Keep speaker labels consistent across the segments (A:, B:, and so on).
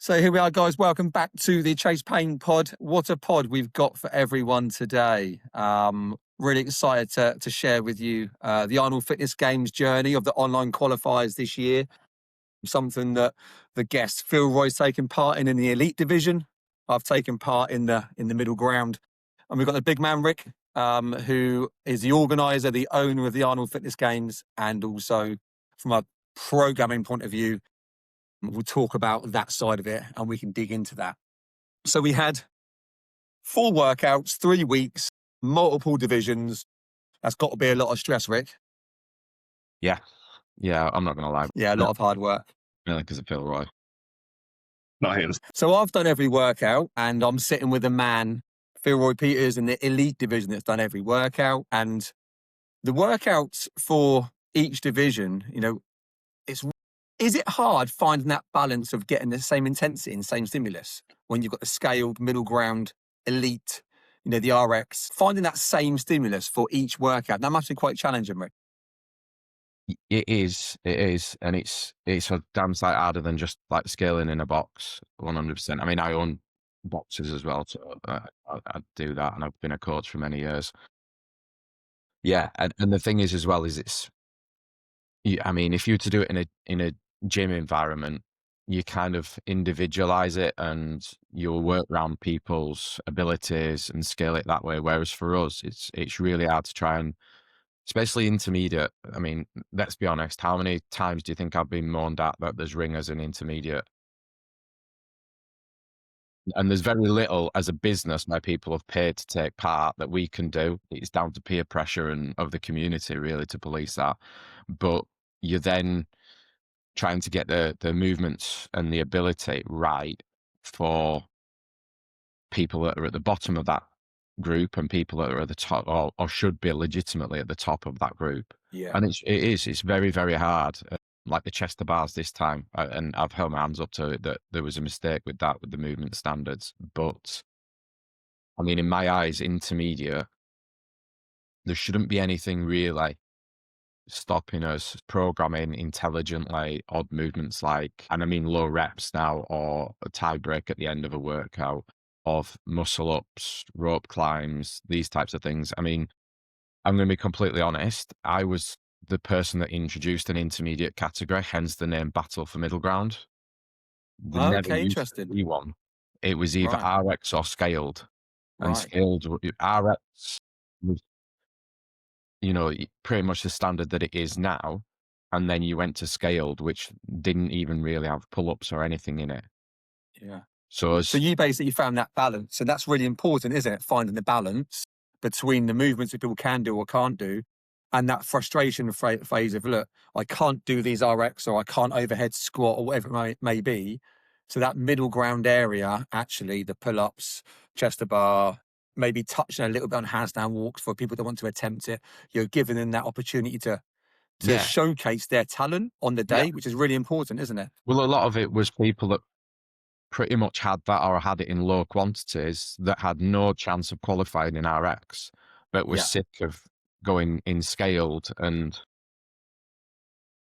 A: So here we are, guys. Welcome back to the Chase Payne pod. What a pod we've got for everyone today. Really excited to share with you the Arnold Fitness Games journey of the online qualifiers this year. Something that the guest Philroy's taken part in the elite division. I've taken part in the middle ground. And we've got the big man, Rick, who is the organizer, the owner of the Arnold Fitness Games, and also from a programming point of view, we'll talk about that side of it and we can dig into that. So we had 4 workouts, 3 weeks, multiple divisions. That's got to be a lot of stress, Rick.
B: Yeah, I'm not going to lie.
A: Yeah, a lot of hard work.
B: Really, because of Philroy.
C: Not him.
A: So I've done every workout and I'm sitting with a man, Philroy Peters, in the elite division that's done every workout. And the workouts for each division, is it hard finding that balance of getting the same intensity and same stimulus when you've got the scaled, middle ground, elite, the RX, finding that same stimulus for each workout? That must be quite challenging, Rick.
B: It is. And it's a damn sight harder than just like scaling in a box, 100%. I mean, I own boxes as well, so I do that, and I've been a coach for many years. Yeah, and the thing is as well is if you were to do it in a gym environment, you kind of individualize it and you'll work around people's abilities and scale it that way. Whereas for us, it's really hard to try and, especially intermediate. I mean, let's be honest, how many times do you think I've been moaned at that there's ringers in intermediate? And there's very little as a business where people have paid to take part that we can do. It's down to peer pressure and of the community really to police that. But you're then trying to get the movements and the ability right for people that are at the bottom of that group and people that are at the top or should be legitimately at the top of that group.
A: Yeah.
B: And it's very, very hard. Like the chest to bars this time, and I've held my hands up to it that there was a mistake with that, with the movement standards. But I mean, in my eyes, intermediate, there shouldn't be anything really stopping us programming intelligently odd movements like, and I mean low reps now, or a tie break at the end of a workout, of muscle ups, rope climbs, these types of things. I mean, I'm going to be completely honest. I was the person that introduced an intermediate category, hence the name Battle for Middle Ground. There never
A: Okay,
B: used to
A: interesting.
B: be one. It was either RX or scaled. And
A: Right.
B: scaled, RX was, pretty much the standard that it is now. And then you went to scaled, which didn't even really have pull-ups or anything in it.
A: Yeah.
B: So
A: you basically found that balance. And that's really important, isn't it? Finding the balance between the movements that people can do or can't do, and that frustration phase of, look, I can't do these RX or I can't overhead squat or whatever it may be. So that middle ground area, actually, the pull-ups, chest to bar, maybe touching a little bit on handstand walks for people that want to attempt it. You're giving them that opportunity to showcase their talent on the day, which is really important, isn't it?
B: Well, a lot of it was people that pretty much had that or had it in low quantities that had no chance of qualifying in RX, but were sick of going in scaled and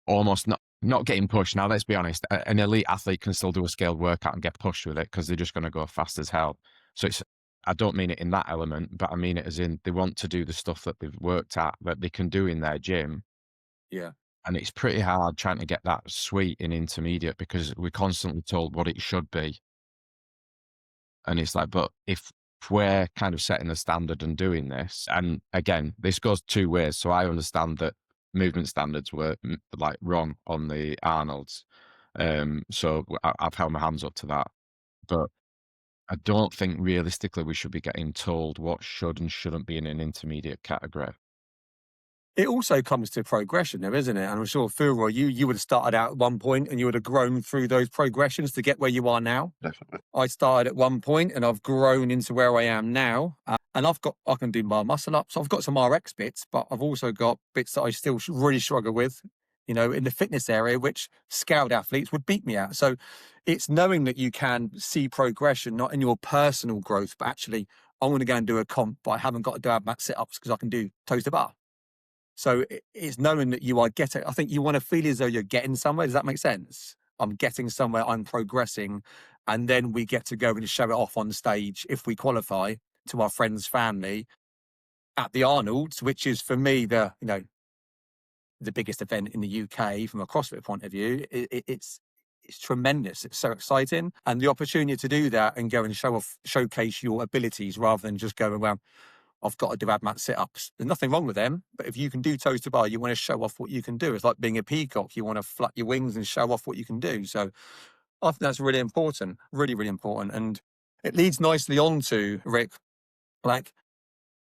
B: almost not getting pushed. Now, let's be honest, an elite athlete can still do a scaled workout and get pushed with it because they're just going to go fast as hell. So I don't mean it in that element, but I mean it as in they want to do the stuff that they've worked at that they can do in their gym.
A: Yeah.
B: And it's pretty hard trying to get that sweet in intermediate because we're constantly told what it should be. And it's like, but if we're kind of setting the standard and doing this, and again, this goes 2 ways. So I understand that movement standards were like wrong on the Arnolds. So I've held my hands up to that. But I don't think realistically we should be getting told what should and shouldn't be in an intermediate category.
A: It also comes to progression though, isn't it? And I'm sure, Philroy, you would have started out at one point and you would have grown through those progressions to get where you are now.
C: Definitely.
A: I started at one point and I've grown into where I am now. And I can do my muscle ups. I've got some RX bits, but I've also got bits that I still really struggle with, in the fitness area, which scaled athletes would beat me at. So it's knowing that you can see progression, not in your personal growth, but actually, I want to go and do a comp, but I haven't got to do ab sit-ups because I can do toes to bar. So it's knowing that you are getting, I think you want to feel as though you're getting somewhere. Does that make sense? I'm getting somewhere, I'm progressing, And then we get to go and show it off on stage if we qualify to our friends, family at the Arnolds, which is for me the biggest event in the UK from a CrossFit point of view. It's tremendous. It's so exciting, and the opportunity to do that and go and showcase your abilities rather than just going, well, I've got to do ab mat sit-ups. There's nothing wrong with them, but if you can do toes to bar, you want to show off what you can do. It's like being a peacock. You want to flap your wings and show off what you can do. So I think that's really important, really, really important. And it leads nicely on to, Rick, like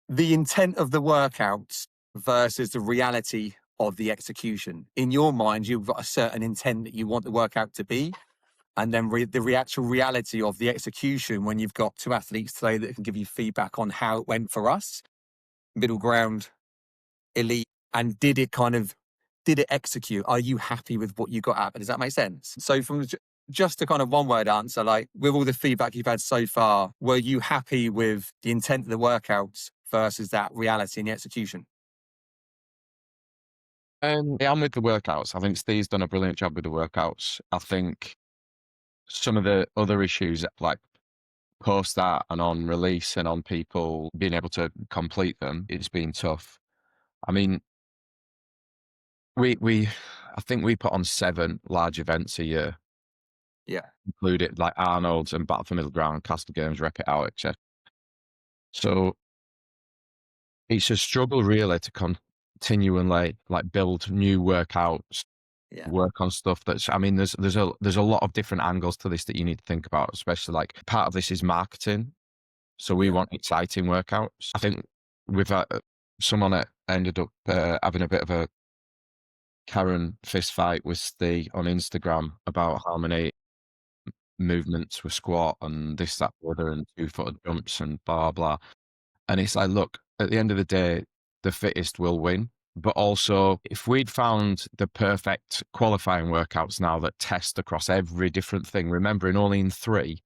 A: the intent of the workouts versus the reality of the execution. In your mind, you've got a certain intent that you want the workout to be. And then the actual reality of the execution when you've got two athletes today that can give you feedback on how it went for us, middle ground, elite, and did it execute? Are you happy with what you got out? Does that make sense? So from just a kind of one word answer, like with all the feedback you've had so far, were you happy with the intent of the workouts versus that reality and the execution?
B: Yeah, I'm with the workouts. I think Steve's done a brilliant job with the workouts. I think some of the other issues, like post that and on release and on people being able to complete them, it's been tough. I mean, I think we put on 7 large events a year.
A: Yeah.
B: Included like Arnold's and Battle for Middle Ground, Castle Games, Rep It Out, etc. So it's a struggle really to continue and like build new workouts, work on stuff that's, I mean, there's a lot of different angles to this that you need to think about, especially like part of this is marketing. So we want exciting workouts. I think with someone that ended up having a bit of a Karen fist fight with Steve on Instagram about how many movements were squat and this, that, the other, and 2-footed jumps and blah, blah. And it's like, look, at the end of the day, the fittest will win. But also, if we'd found the perfect qualifying workouts now that test across every different thing, remembering only in 3,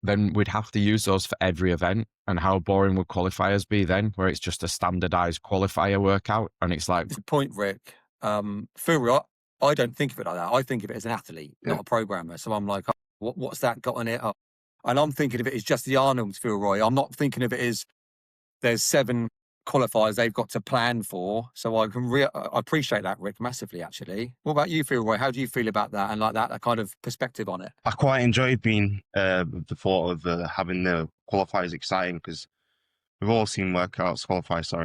B: then we'd have to use those for every event. And how boring would qualifiers be then, where it's just a standardized qualifier workout? And it's like,
A: Good point, Rick. Philroy, I don't think of it like that. I think of it as an athlete, not a programmer. So I'm like, oh, what's that got on it? Oh. And I'm thinking of it as just the Arnold's, Philroy. I'm not thinking of it as there's 7 qualifiers they've got to plan for. So I can I appreciate that, Rick, massively, actually. What about you, Philroy? How do you feel about that and like that kind of perspective on it?
C: I quite enjoyed being the thought of having the qualifiers exciting, because we've all seen workouts,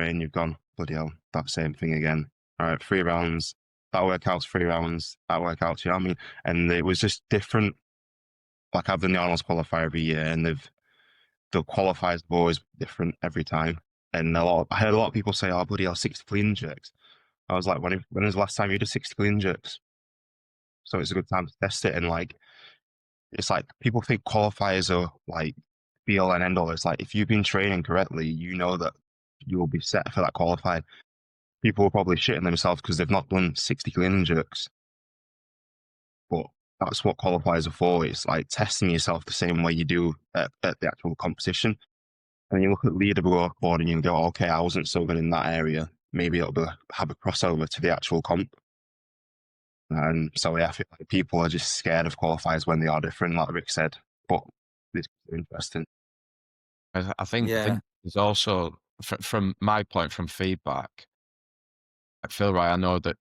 C: and you've gone, bloody hell, that same thing again. All right, 3 rounds, that workout's 3 rounds, that workout's, you know what I mean? And it was just different. Like I've done the Arnold's qualifier every year, and the qualifiers have always different every time. And I heard a lot of people say, oh, bloody hell, 60 clean jerks. I was like, when was the last time you did 60 clean jerks? So it's a good time to test it. And like, it's like people think qualifiers are like be all and end all. It's like if you've been training correctly, you know that you will be set for that qualified. People are probably shitting themselves because they've not done 60 clean and jerks. But that's what qualifiers are for. It's like testing yourself the same way you do at the actual competition. And you look at leaderboard and you go, okay, I wasn't so good in that area. Maybe it'll have a crossover to the actual comp. And so yeah, I feel like people are just scared of qualifiers when they are different, like Rick said. But it's interesting.
B: I think there's also, from my point, from feedback, like Philroy, I know that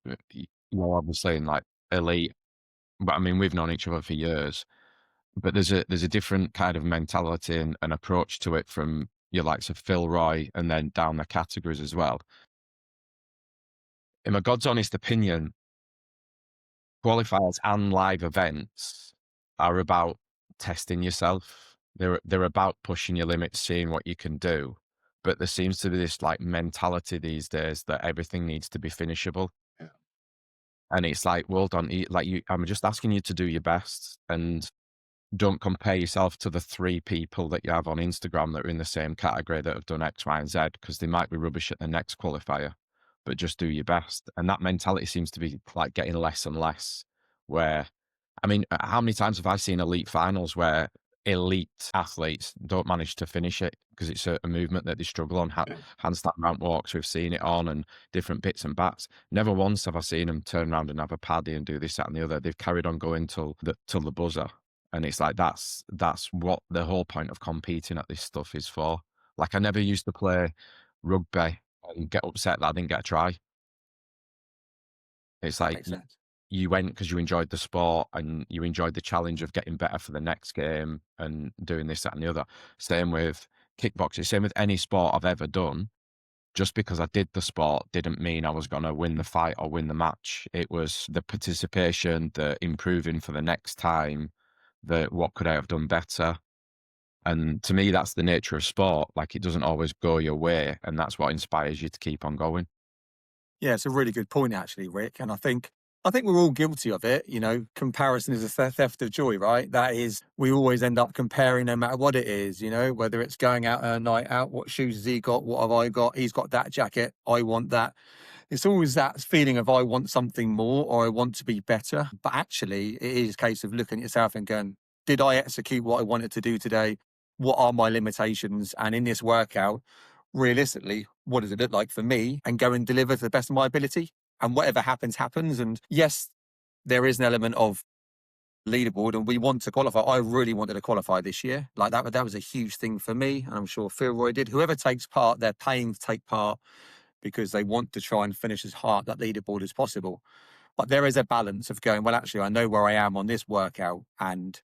B: you're obviously in like elite, but I mean, we've known each other for years. But there's a different kind of mentality and approach to it from your likes of Philroy and then down the categories as well. In my God's honest opinion, qualifiers and live events are about testing yourself. They're about pushing your limits, seeing what you can do. But there seems to be this like mentality these days that everything needs to be finishable.
C: Yeah.
B: And it's like, well done. I'm just asking you to do your best, and don't compare yourself to the 3 people that you have on Instagram that are in the same category that have done X, Y, and Z, because they might be rubbish at the next qualifier, but just do your best. And that mentality seems to be like getting less and less, where, I mean, how many times have I seen elite finals where elite athletes don't manage to finish it because it's a movement that they struggle on? Handstand ramp walks, we've seen it on, and different bits and bats. Never once have I seen them turn around and have a paddy and do this, that, and the other. They've carried on going till the buzzer. And it's like, that's what the whole point of competing at this stuff is for. Like, I never used to play rugby and get upset that I didn't get a try. It's
A: That
B: like
A: makes sense.
B: you went because you enjoyed the sport and you enjoyed the challenge of getting better for the next game and doing this, that, and the other. Same with kickboxing, same with any sport I've ever done. Just because I did the sport didn't mean I was going to win the fight or win the match. It was the participation, the improving for the next time, the what could I have done better. And to me, that's the nature of sport. Like, it doesn't always go your way, and that's what inspires you to keep on going.
A: Yeah, it's a really good point, actually, Rick. And I think we're all guilty of it. You know, comparison is a theft of joy, right? That is, we always end up comparing no matter what it is, you know, whether it's going out on a night out, what shoes has he got? What have I got? He's got that jacket. I want that. It's always that feeling of I want something more or I want to be better. But actually, it is a case of looking at yourself and going, did I execute what I wanted to do today? What are my limitations? And in this workout, realistically, what does it look like for me? And go and deliver to the best of my ability. And whatever happens, happens. And yes, there is an element of leaderboard and we want to qualify. I really wanted to qualify this year. Like that was a huge thing for me. And I'm sure Philroy did. Whoever takes part, they're paying to take part because they want to try and finish as hard that leaderboard as possible. But there is a balance of going, well, actually, I know where I am on this workout and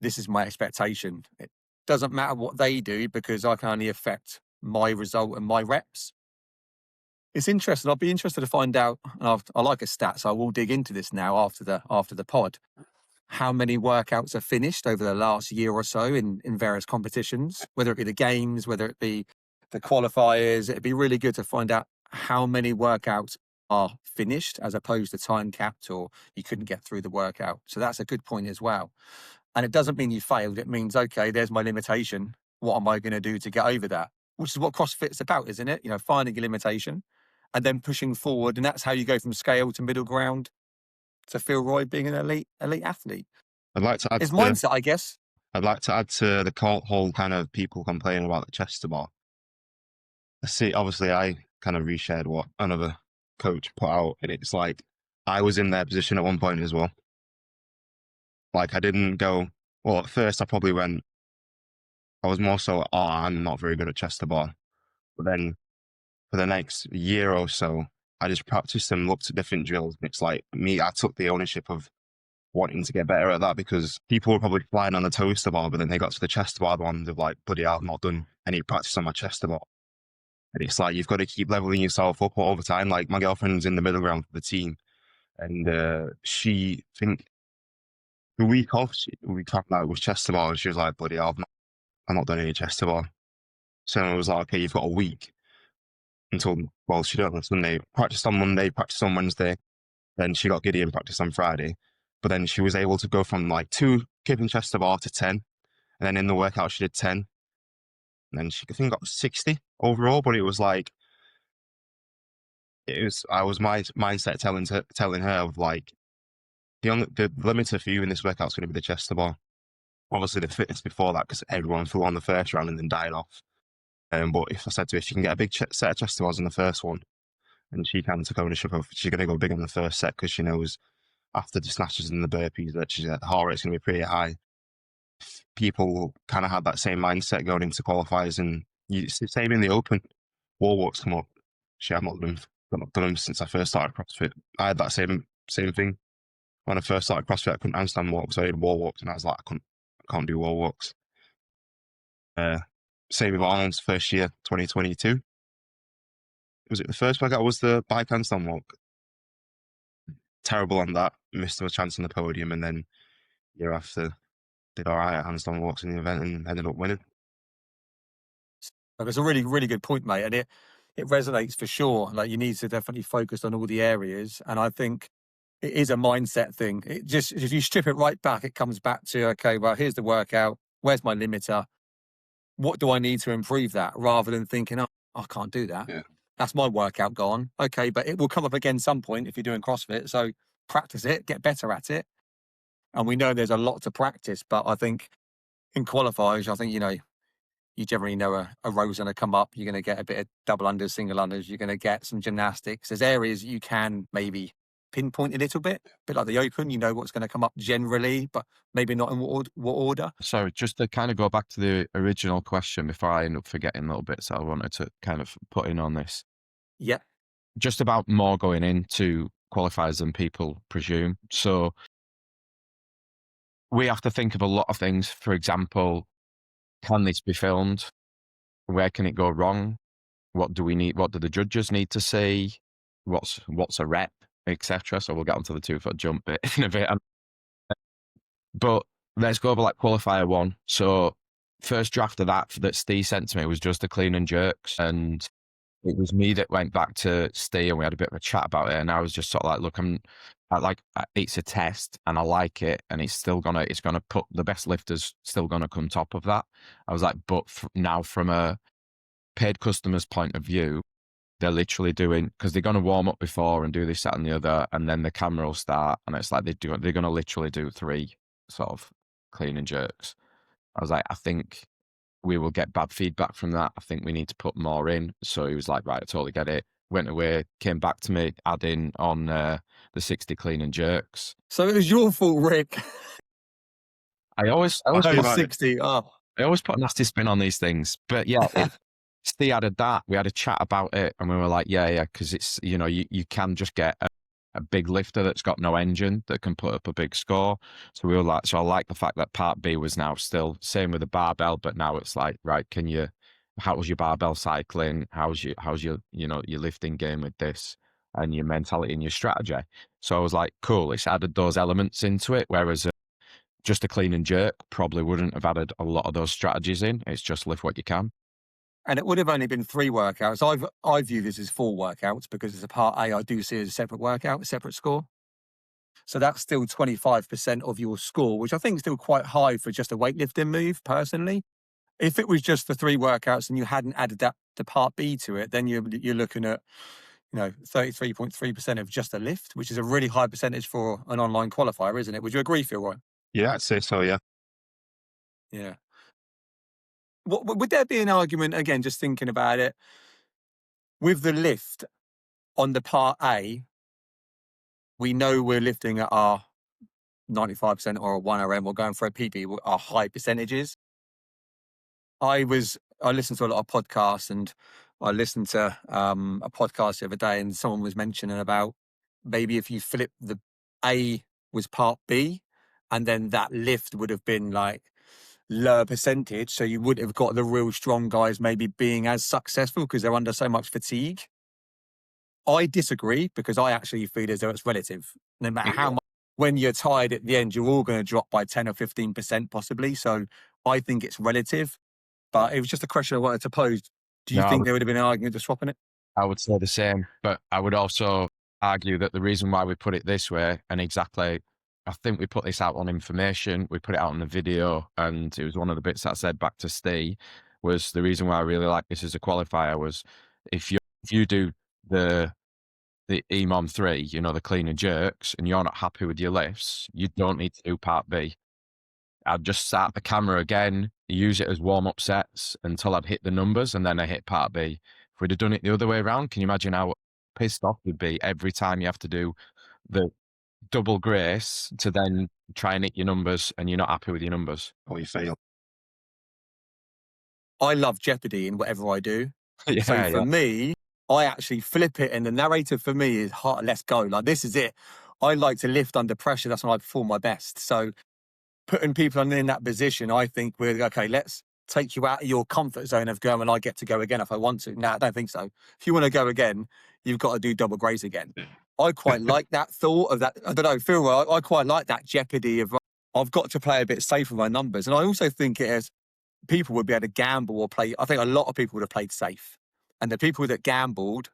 A: this is my expectation. It doesn't matter what they do because I can only affect my result and my reps. It's interesting. I'll be interested to find out. And I like a stat, so I will dig into this now after the pod. How many workouts are finished over the last year or so in various competitions, whether it be the games, whether it be the qualifiers. It'd be really good to find out how many workouts are finished as opposed to time capped or you couldn't get through the workout. So that's a good point as well. And it doesn't mean you failed. It means, okay, there's my limitation. What am I going to do to get over that? Which is what CrossFit's about, isn't it? You know, finding a limitation and then pushing forward. And that's how you go from scale to middle ground to Philroy being an elite athlete.
C: I'd like to add
A: It's mindset, I guess.
C: I'd like to add to the whole kind of people complaining about the chest bar. See, obviously, I kind of reshared what another coach put out, and it's like I was in their position at one point as well. Like, I didn't go, well, at first I probably went, I was more so, oh, I'm not very good at chest to bar. But then for the next year or so, I just practiced and looked at different drills. And it's like me, I took the ownership of wanting to get better at that because people were probably flying on the toaster bar, but then they got to the chest bar one, they're like, bloody hell, I've not done any practice on my chest bar. And it's like, you've got to keep leveling yourself up all the time. Like, my girlfriend's in the middle ground for the team. And she, think, the week off, we talked about it was chest to bar, and she was like, bloody hell, I've not done any chest to bar. So I was like, okay, you've got a week until, well, she did it on Sunday. Practiced on Monday, practiced on Wednesday. Then she got giddy and practiced on Friday. But then she was able to go from like 2 keeping chest to bar to 10. And then in the workout, she did 10. And then she, I think, got 60 overall. But it was like, I was my mindset telling her of like, the limiter for you in this workout is going to be the chest to bar. Obviously, the fitness before that, because everyone flew on the first round and then died off. But if I said to her, she can get a big set of chest to bars in the first one, and she kind of took ownership of, she's going to go big on the first set because she knows after the snatches and the burpees that the heart rate's going to be pretty high. People kind of had that same mindset going into qualifiers, and it's the same in the open. Wall walks come up. I've not done them since I first started CrossFit. I had that same thing. When I first started CrossFit, I couldn't handstand walks. I did wall walks, and I was like, I can't do wall walks. Same with Arnold's first year, 2022. Was it the first workout? Was the bike handstand walk? Terrible on that. Missed a chance on the podium, and then year after, did all right at handstand walks in the event and ended up winning.
A: It's a really, really good point, mate, and it resonates for sure. Like, you need to definitely focus on all the areas, and I think it is a mindset thing. It just, if you strip it right back, it comes back to, okay, well, here's the workout. Where's my limiter? What do I need to improve that? Rather than thinking, oh, I can't do that.
C: Yeah.
A: That's my workout gone. Okay, but it will come up again some point if you're doing CrossFit. So practice it, get better at it. And we know there's a lot to practice, but I think in qualifiers, I think, you generally know a row's going to come up. You're going to get a bit of double unders, single unders. You're going to get some gymnastics. There's areas you can maybe pinpoint a little bit like the open, you know what's going to come up generally, but maybe not in what order.
B: So just to kind of go back to the original question before I end up forgetting little bits that I wanted to kind of put in on this.
A: Yeah.
B: Just about more going into qualifiers than people presume. So we have to think of a lot of things. For example, can this be filmed? Where can it go wrong? What do we need? What do the judges need to see? What's a rep, etc. So we'll get onto the 2-foot jump bit in a bit. But let's go over like qualifier 1. So first draft of that Steve sent to me was just the clean and jerks, and it was me that went back to Steve and we had a bit of a chat about it. And I was just sort of like, look, it's a test and I like it, and it's gonna put the best lifters still gonna come top of that. I was like, but now from a paid customer's point of view, they're literally doing, because they're going to warm up before and do this, that, and the other, and then the camera will start, and it's like they're going to literally do 3 sort of clean and jerks. I was like, I think we will get bad feedback from that. I think we need to put more in. So he was like, right, I totally get it. Went away, came back to me, adding on the 60 clean and jerks.
A: So it was your fault, Rick.
B: I always
A: Oh,
B: put,
A: 60. Oh.
B: I always put a nasty spin on these things, but yeah. Steve added that. We had a chat about it, and we were like, yeah, because it's, you can just get a big lifter that's got no engine that can put up a big score. So we were like, so I like the fact that part B was now still same with the barbell, but now it's like, right, how was your barbell cycling? How's your your lifting game with this, and your mentality and your strategy? So I was like, cool, it's added those elements into it, whereas just a clean and jerk probably wouldn't have added a lot of those strategies in. It's just lift what you can.
A: And it would have only been 3 workouts. I view this as 4 workouts because it's a part A I do see as a separate workout, a separate score. So that's still 25% of your score, which I think is still quite high for just a weightlifting move, personally. If it was just the 3 workouts and you hadn't added that to part B to it, then you're looking at 33.3% of just a lift, which is a really high percentage for an online qualifier, isn't it? Would you agree, Philroy?
C: Yeah, I'd say so, yeah.
A: Yeah. Would there be an argument, again, just thinking about it, with the lift on the part A, we know we're lifting at our 95% or a 1RM, we're going for a PB, our high percentages. I listened to a lot of podcasts, and I listened to a podcast the other day, and someone was mentioning about maybe if you flip the A was part B, and then that lift would have been like lower percentage, so you would have got the real strong guys maybe being as successful because they're under so much fatigue. I disagree, because I actually feel as though it's relative. No matter how much, when you're tired at the end, you're all going to drop by 10 or 15% possibly. So I think it's relative, but it was just a question I wanted to pose. Do you think there would have been an argument to swapping it?
B: I would say the same, but I would also argue that the reason why we put it this way, and exactly, I think we put this out on information, we put it out on the video, and it was one of the bits that I said back to Steve, was the reason why I really like this as a qualifier was if you do the EMOM 3, the clean and jerks, and you're not happy with your lifts, you don't need to do part B. I'd just start the camera again, use it as warm-up sets until I'd hit the numbers, and then I hit part B. If we'd have done it the other way around, can you imagine how pissed off you'd be every time you have to do the double grace to then try and hit your numbers and you're not happy with your numbers?
C: Or you fail.
A: I love jeopardy in whatever I do.
B: Yeah,
A: so for me, I actually flip it, and the narrative for me is hard. Let's go. Like, this is it. I like to lift under pressure. That's when I perform my best. So putting people in that position, I think we're okay. Let's take you out of your comfort zone of going, and I get to go again if I want to. No, I don't think so. If you want to go again, you've got to do double grace again. I quite like that thought of that. I don't know, Phil, I quite like that jeopardy of I've got to play a bit safe with my numbers. And I also think it is people would be able to gamble or play. I think a lot of people would have played safe. And the people that gambled,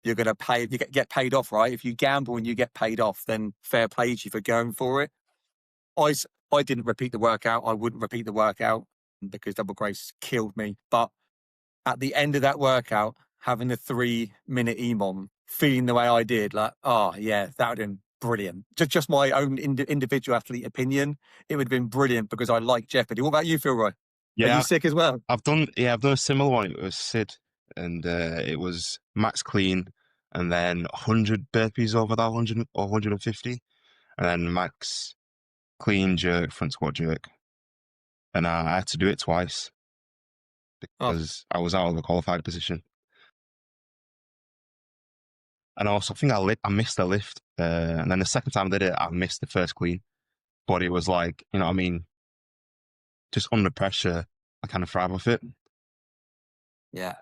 A: you're going to pay, you get paid off, right? If you gamble and you get paid off, then fair play to you for going for it. I didn't repeat the workout. I wouldn't repeat the workout because double grace killed me. But at the end of that workout, having the 3-minute EMOM, feeling the way I did, like, oh yeah, that would have been brilliant. Just my own individual athlete opinion, it would have been brilliant because I like jeopardy. What about you, Philroy?
C: Yeah,
A: Are you sick as well?
C: I've done a similar one. It was Sid, and it was max clean, and then 100 burpees over that 100 or 150, and then max clean jerk, front squat jerk. And I had to do it twice because I was out of the qualified position. And also, I think I missed the lift. And then the second time I did it, I missed the first clean. But it was like, you know what I mean? Just under pressure, I kind of thrive off it.
A: Yeah,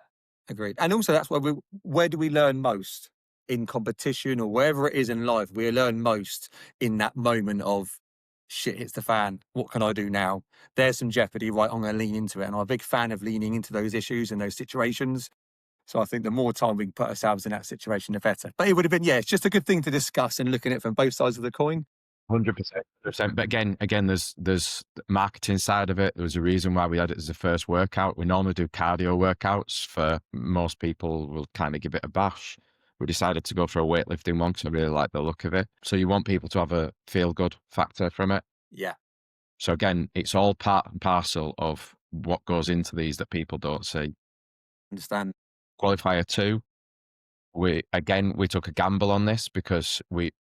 A: agreed. And also, that's where do we learn most? In competition or wherever it is in life, we learn most in that moment of shit hits the fan. What can I do now? There's some jeopardy, right? I'm going to lean into it. And I'm a big fan of leaning into those issues and those situations. So I think the more time we can put ourselves in that situation, the better. But it would have been, it's just a good thing to discuss and looking at it from both sides of the coin.
B: 100%. But again, there's the marketing side of it. There was a reason why we had it as the first workout. We normally do cardio workouts. For most people, will kind of give it a bash. We decided to go for a weightlifting one because I really like the look of it. So you want people to have a feel-good factor from it.
A: Yeah.
B: So again, it's all part and parcel of what goes into these that people don't see.
A: Understand.
B: Qualifier 2, we took a gamble on this because we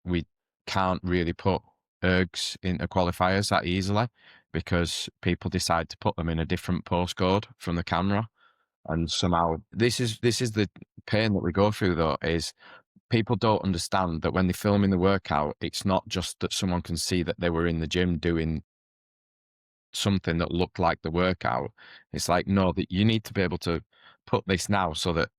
B: can't really put ergs into qualifiers that easily because people decide to put them in a different postcode from the camera. And somehow this is the pain that we go through, though, is people don't understand that when they're filming the workout, it's not just that someone can see that they were in the gym doing something that looked like the workout. It's like, no, that you need to be able to put this now so that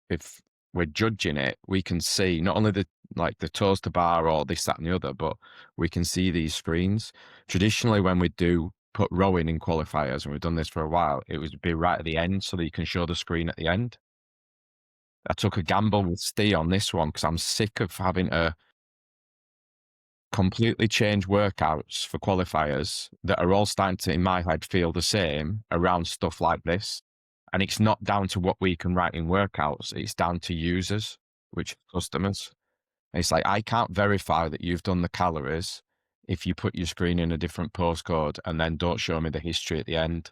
B: if we're judging it, we can see not only the toes to bar or this, that, and the other, but we can see these screens. Traditionally, when we do put rowing in qualifiers, and we've done this for a while, it would be right at the end so that you can show the screen at the end. I took a gamble with Steve on this one because I'm sick of having to completely change workouts for qualifiers that are all starting to, in my head, feel the same around stuff like this. And it's not down to what we can write in workouts. It's down to users, which are customers. It's like, I can't verify that you've done the calories if you put your screen in a different postcode and then don't show me the history at the end.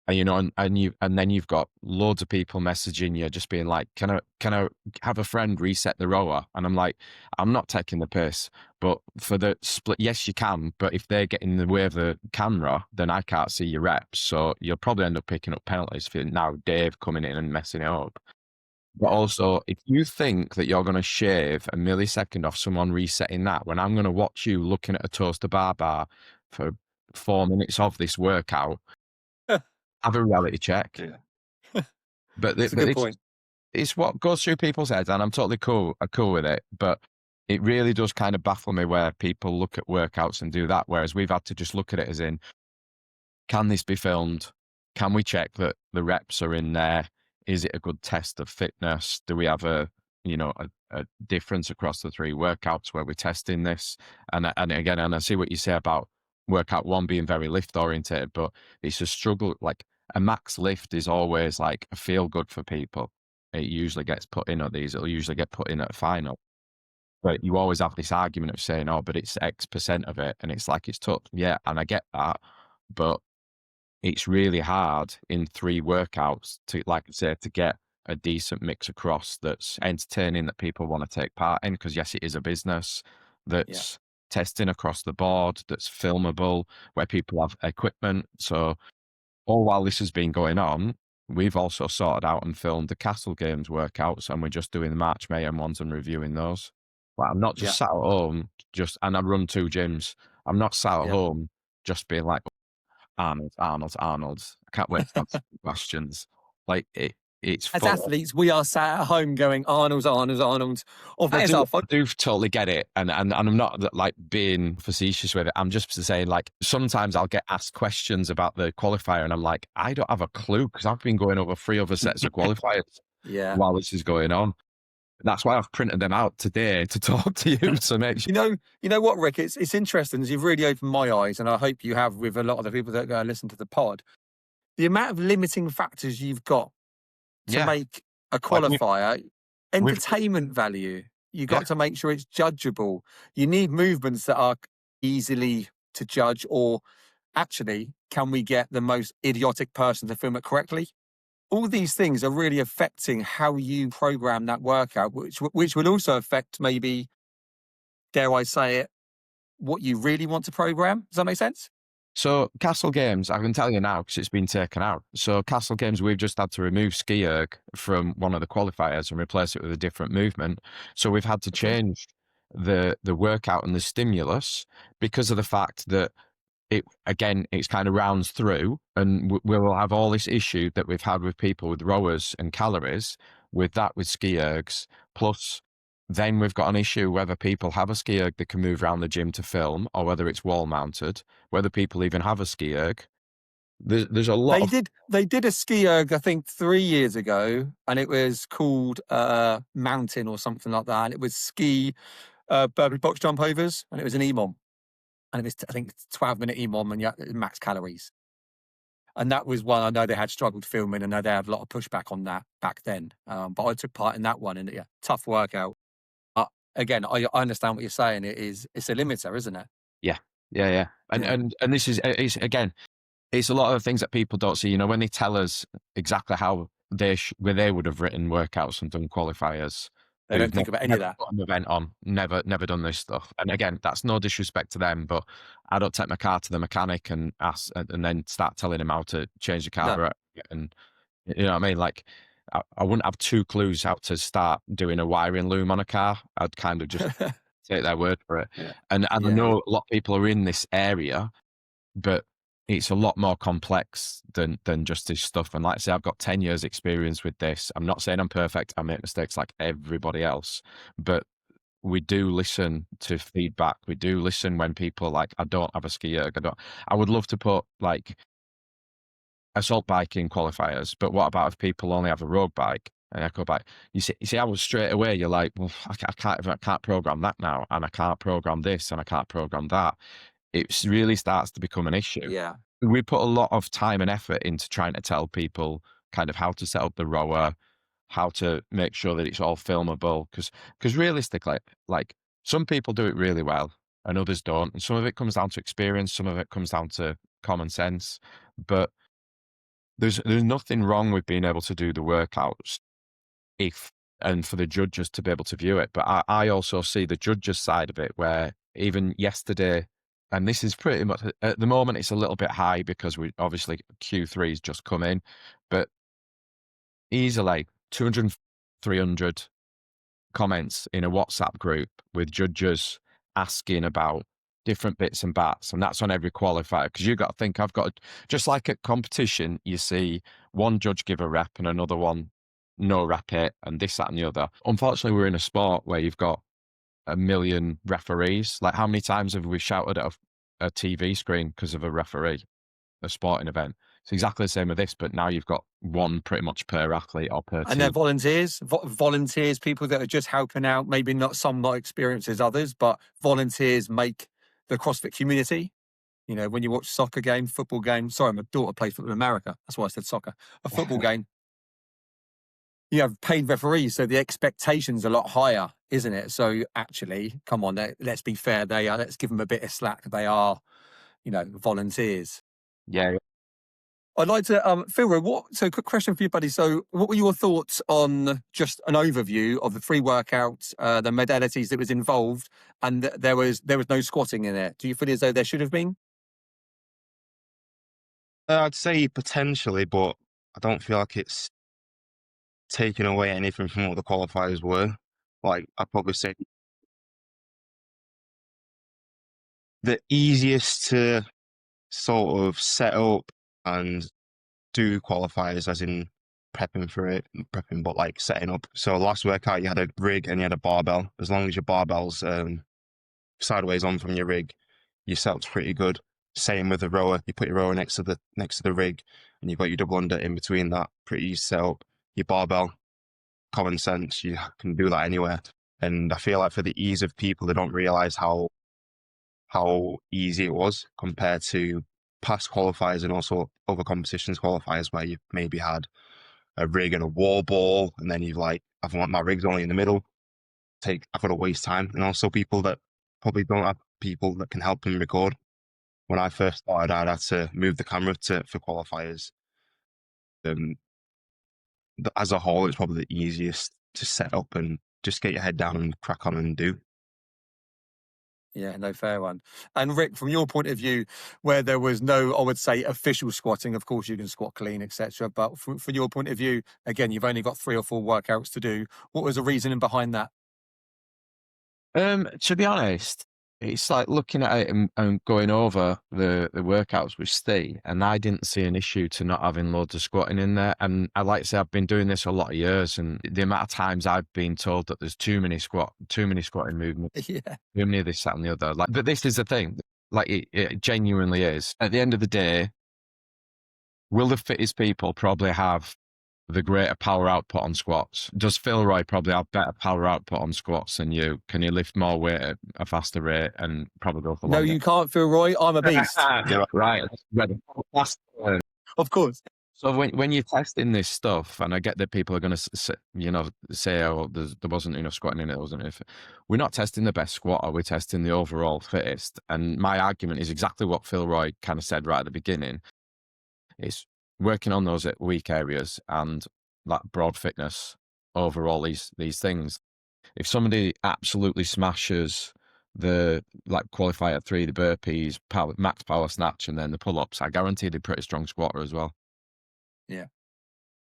B: And, you know, and then you've got loads of people messaging you, just being like, can I have a friend reset the rower? And I'm like, I'm not taking the piss, but for the split, yes, you can. But if they're getting in the way of the camera, then I can't see your reps. So you'll probably end up picking up penalties for now Dave coming in and messing it up. But also, if you think that you're going to shave a millisecond off someone resetting that, when I'm going to watch you looking at a toaster bar for 4 minutes of this workout, have a reality check.
A: Yeah.
B: But
A: That's a good point.
B: It's what goes through people's heads, and I'm totally cool with it. But it really does kind of baffle me where people look at workouts and do that, whereas we've had to just look at it as in, can this be filmed? Can we check that the reps are in there? Is it a good test of fitness? Do we have a difference across the 3 workouts where we're testing this? And again, I see what you say about workout 1 being very lift oriented, but it's a struggle. Like a max lift is always like a feel good for people. It usually gets put in at these. It'll usually get put in at a final. But you always have this argument of saying, oh, but it's X% of it. And it's like, it's tough. Yeah. And I get that. But it's really hard in 3 workouts to, like I said, to get a decent mix across that's entertaining, that people want to take part in. Because yes, it is a business that's testing across the board, that's filmable, where people have equipment. So all while this has been going on, we've also sorted out and filmed the Castle Games workouts, and we're just doing the March Mayhem ones and reviewing those. But I'm not just sat at home, and I run 2 gyms. I'm not sat at home just being like, Arnolds. I can't wait to answer questions. Like it's
A: as athletes, we are sat at home going Arnolds.
B: I do totally get it, and I'm not like being facetious with it. I'm just saying, like, sometimes I'll get asked questions about the qualifier, and I'm like, I don't have a clue because I've been going over 3 other sets of qualifiers while this is going on. That's why I've printed them out today to talk to you. So make sure.
A: You know what, Rick? It's interesting. You've really opened my eyes, and I hope you have with a lot of the people that are going to listen to the pod. The amount of limiting factors you've got to make a qualifier, entertainment value. You've got to make sure it's judgeable. You need movements that are easily to judge, or actually, can we get the most idiotic person to film it correctly? all these things are really affecting how you program that workout, which will also affect, maybe, dare I say it, what you really want to program. Does that make sense?
B: So Castle Games, I can tell you now because it's been taken out. So Castle Games, we've just had to remove ski erg from one of the qualifiers and replace it with a different movement. So we've had to change the workout and the stimulus because of the fact that it's kind of rounds through, and we will have all this issue that we've had with people with rowers and calories, with ski ergs. Plus, then we've got an issue whether people have a ski erg that can move around the gym to film, or whether it's wall mounted, whether people even have a ski erg. There's a lot
A: They did a ski erg, I think, 3 years ago, and it was called Mountain or something like that. And it was ski Burpee box jump overs, and it was an EMOM. And it was, I think, 12-minute EMOM and max calories. And that was one I know they had struggled filming. I know they had a lot of pushback on that back then. But I took part in that one, and tough workout. Again, I understand what you're saying. It's a limiter, isn't it?
B: Yeah. And this is, it's again, it's a lot of things that people don't see. You know, when they tell us exactly how where they would have written workouts and done qualifiers,
A: They don't think about any of that.
B: Put an event on, never done this stuff. And again, that's no disrespect to them, but I don't take my car to the mechanic and ask, and then start telling him how to change the carburetor. And you know what I mean? Like, I wouldn't have 2 clues how to start doing a wiring loom on a car. I'd kind of just take their word for it.
A: Yeah.
B: And I know a lot of people are in this area, but it's a lot more complex than just this stuff. And like I say, I've got 10 years experience with this. I'm not saying I'm perfect. I make mistakes like everybody else, but we do listen to feedback. We do listen when people are like, I don't have a ski erg. I would love to put like assault biking qualifiers, but what about if people only have a road bike and echo bike? You see, I was straight away, you're like, well, I can't program that now, and I can't program this, and I can't program that. It really starts to become an issue.
A: Yeah.
B: We put a lot of time and effort into trying to tell people kind of how to set up the rower, how to make sure that it's all filmable, because realistically, like, some people do it really well and others don't, and some of it comes down to experience, some of it comes down to common sense, but there's nothing wrong with being able to do the workouts and for the judges to be able to view it. But I also see the judges side of it, where even yesterday, and this is pretty much at the moment, it's a little bit high because we obviously Q3 has just come in, but easily 200, 300 comments in a WhatsApp group with judges asking about different bits and bats, and that's on every qualifier, because you've got to think, just like at competition, you see one judge give a rep and another one no rep it, and this, that, and the other. Unfortunately, we're in a sport where you've got a million referees. Like, how many times have we shouted at a TV screen because of a referee, a sporting event? It's exactly the same with this, but now you've got one pretty much per athlete or per team.
A: And they're volunteers, people that are just helping out, maybe not experienced as others, but volunteers make the CrossFit community. You know, when you watch soccer game, football game, sorry, my daughter plays football in America. That's why I said soccer. A football game, you have paid referees, so the expectation's a lot higher, isn't it? So actually, come on, let's be fair. Let's give them a bit of slack. They are, volunteers.
B: Yeah.
A: I'd like to, Philroy, quick question for you, buddy. So what were your thoughts on just an overview of the 3 workouts, the modalities that was involved, and there was no squatting in it? Do you feel as though there should have been?
C: I'd say potentially, but I don't feel like it's taking away anything from what the qualifiers were. Like, I'd probably say the easiest to sort of set up and do qualifiers, as in prepping, but like setting up. So last workout, you had a rig and you had a barbell. As long as your barbell's sideways on from your rig, your setup's pretty good. Same with the rower. You put your rower next to the rig, and you've got your double under in between that. Pretty easy setup. Your barbell, common sense. You can do that anywhere. And I feel like for the ease of people, they don't realize how easy it was compared to past qualifiers and also other competitions qualifiers where you've maybe had a rig and a wall ball, and then you've like, I want my rig's only in the middle. I've got to waste time. And also people that probably don't have people that can help them record. When I first started, I'd had to move the camera for qualifiers. as a whole, it's probably the easiest to set up and just get your head down and crack on and do.
A: Yeah, no, fair one. And Rick, from your point of view, where there was no, I would say, official squatting, of course you can squat clean, etc. But from your point of view, again, you've only got 3 or 4 workouts to do. What was the reasoning behind that?
B: To be honest, it's like looking at it and going over the workouts with Steve, and I didn't see an issue to not having loads of squatting in there. And I like to say I've been doing this a lot of years, and the amount of times I've been told that there's too many squatting movements,
A: Yeah.
B: too many of this, that, and the other. Like, but this is the thing, like it genuinely is. At the end of the day, will the fittest people probably have the greater power output on squats? Does Philroy probably have better power output on squats than you? Can you lift more weight at a faster rate and probably go for
A: No,
B: longer?
A: you can't, Philroy. I'm a beast.
B: Right.
A: Of course.
B: So when you're testing this stuff, and I get that people are going to say, oh, there wasn't enough squatting in it, there wasn't enough. We're not testing the best squatter, we're testing the overall fittest. And my argument is exactly what Philroy kind of said right at the beginning. It's working on those weak areas and that broad fitness over all these things. If somebody absolutely smashes the qualifier 3, the burpees, max power snatch, and then the pull-ups, I guarantee they're pretty strong squatter as well.
A: Yeah.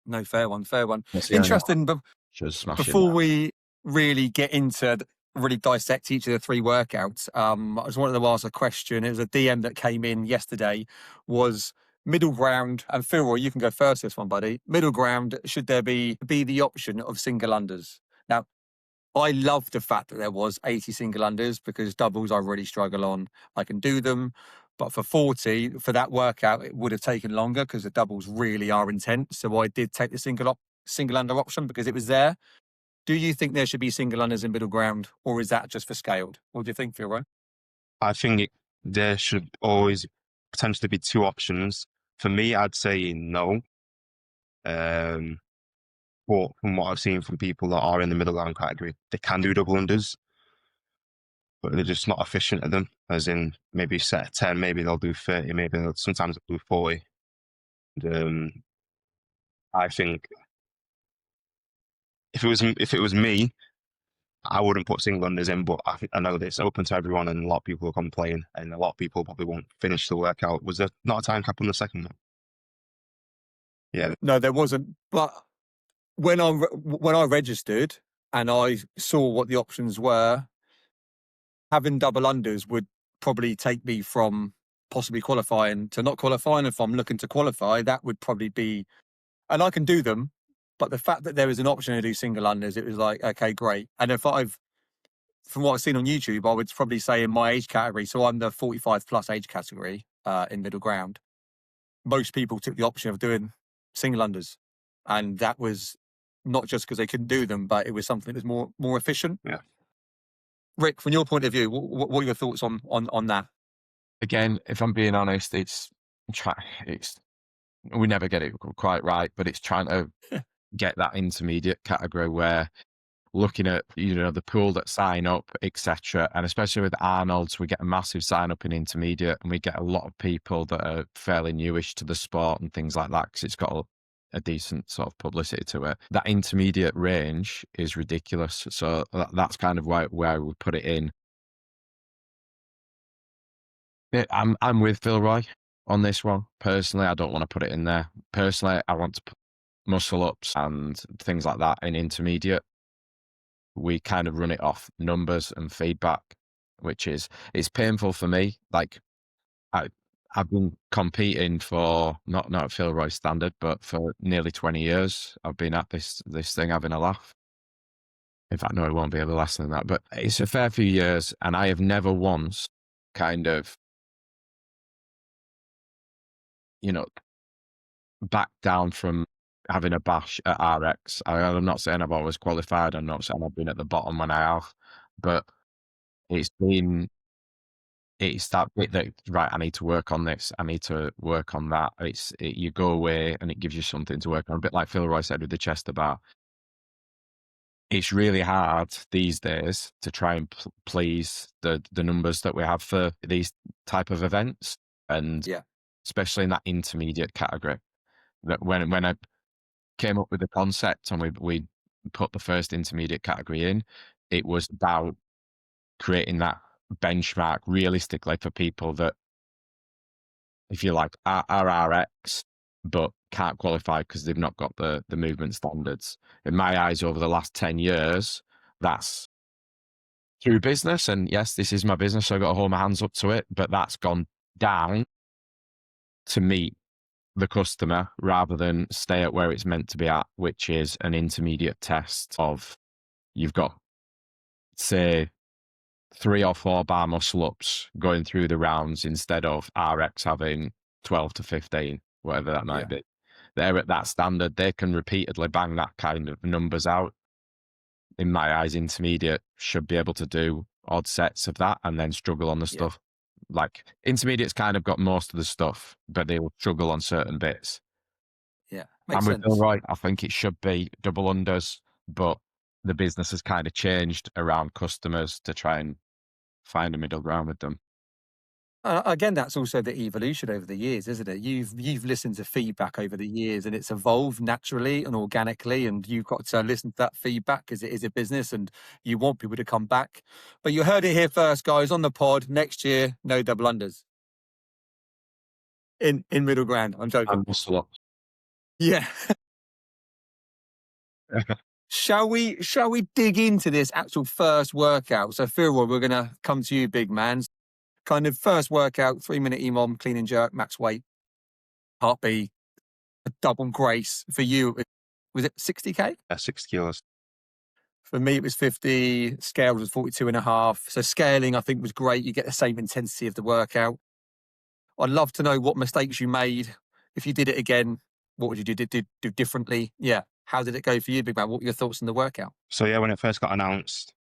A: No, fair one.
B: Yes,
A: Interesting. Before
B: that.
A: we really get into really dissect each of the 3 workouts, I just wanted to ask a question. It was a DM that came in yesterday, was middle ground, and Philroy, you can go first this one, buddy. Middle ground, should there be the option of single unders? Now, I love the fact that there was 80 single unders, because doubles I really struggle on. I can do them, but for 40, for that workout, it would have taken longer because the doubles really are intense. So I did take the single under option because it was there. Do you think there should be single unders in middle ground, or is that just for scaled? What do you think, Philroy?
C: I think there should always potentially be 2 options. For me, I'd say no. But from what I've seen from people that are in the middle ground category, they can do double unders, but they're just not efficient at them. As in, maybe set at 10, maybe they'll do 30, maybe sometimes they'll do 40. And, I think if it was me, I wouldn't put single unders in, but I know that it's open to everyone, and a lot of people will complain, and a lot of people probably won't finish the workout. Was there not a time cap on the second one? Yeah.
A: No, there wasn't. But when I registered and I saw what the options were, having double unders would probably take me from possibly qualifying to not qualifying. If I'm looking to qualify, that would probably be, and I can do them, but the fact that there is an option to do single unders, it was like, okay, great. And from what I've seen on YouTube, I would probably say in my age category, so I'm the 45 plus age category in middle ground, most people took the option of doing single unders. And that was not just because they couldn't do them, but it was something that was more efficient.
C: Yeah.
A: Rick, from your point of view, what are your thoughts on that?
B: Again, if I'm being honest, we never get it quite right, but it's trying to get that intermediate category where looking at the pool that sign up, etc., and especially with Arnolds, we get a massive sign up in intermediate, and we get a lot of people that are fairly newish to the sport and things like that because it's got a decent sort of publicity to it. That intermediate range is ridiculous, so that's kind of where I would put it in. I'm with Philroy on this one. Personally, I don't want to put it in there. Personally, I want to put muscle ups and things like that in intermediate. We kind of run it off numbers and feedback, which it's painful for me. Like I've been competing for not at Philroy standard, but for nearly 20 years. I've been at this thing having a laugh. In fact, no, it won't be a less than that, but it's a fair few years, and I have never once kind of back down from having a bash at RX. I'm not saying I've always qualified. I'm not saying I've been at the bottom when I have, but it's that bit that, right, I need to work on this, I need to work on that. You go away and it gives you something to work on. A bit like Philroy said with the chest bar. It's really hard these days to try and please the numbers that we have for these type of events, and especially in that intermediate category. That when came up with the concept and we put the first intermediate category in, it was about creating that benchmark realistically for people that, if you like, are RX but can't qualify because they've not got the movement standards. In my eyes, over the last 10 years, that's through business. And yes, this is my business, so I've got to hold my hands up to it, but that's gone down to meet the customer rather than stay at where it's meant to be at, which is an intermediate test of, you've got, say, 3 or 4 bar muscle ups going through the rounds instead of RX having 12 to 15, whatever that might be. They're at that standard. They can repeatedly bang that kind of numbers out. In my eyes, intermediate should be able to do odd sets of that and then struggle on the stuff. Like, intermediate's kind of got most of the stuff, but they will struggle on certain bits.
A: Yeah,
B: And
A: makes
B: with
A: sense.
B: Philroy, I think it should be double unders, but the business has kind of changed around customers to try and find a middle ground with them.
A: Again, that's also the evolution over the years, isn't it? You've listened to feedback over the years, and it's evolved naturally and organically, and you've got to listen to that feedback because it is a business, and you want people to come back. But you heard it here first, guys, on the pod. Next year, no double unders in middle ground. I'm joking.
B: And muscle ups.
A: Yeah. Shall we dig into this actual first workout? So, Philroy, we're going to come to you, big man. Kind of first workout, 3-minute EMOM, clean and jerk, max weight, part B, a double grace. For you, was it 60K?
C: 6 kilos.
A: For me, it was 50. Scales was 42.5. So scaling, I think, was great. You get the same intensity of the workout. I'd love to know what mistakes you made. If you did it again, what would you do differently? Yeah. How did it go for you, big man? What were your thoughts on the workout?
C: So yeah, when it first got announced,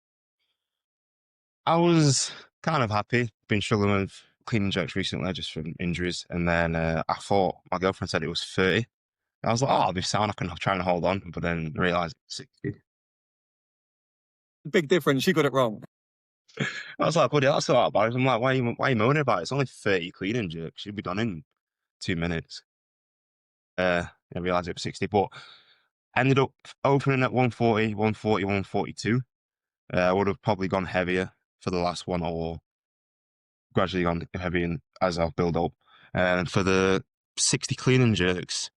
C: I was kind of happy. Been struggling with clean and jerks recently, just from injuries. And then I thought, my girlfriend said it was 30. I was like, oh, I'll be sound. I can try and hold on. But then realised 60.
A: Big difference. You got it wrong.
C: I was like, buddy, that's a lot about it. I'm like, why are you moaning about it? It's only 30 clean and jerks. Should be done in 2 minutes. I realised it was 60. But ended up opening at 140, 140, 142. I would have probably gone heavier for the last one, or gradually gone heavy as I've built up. And for the 60 clean and jerks,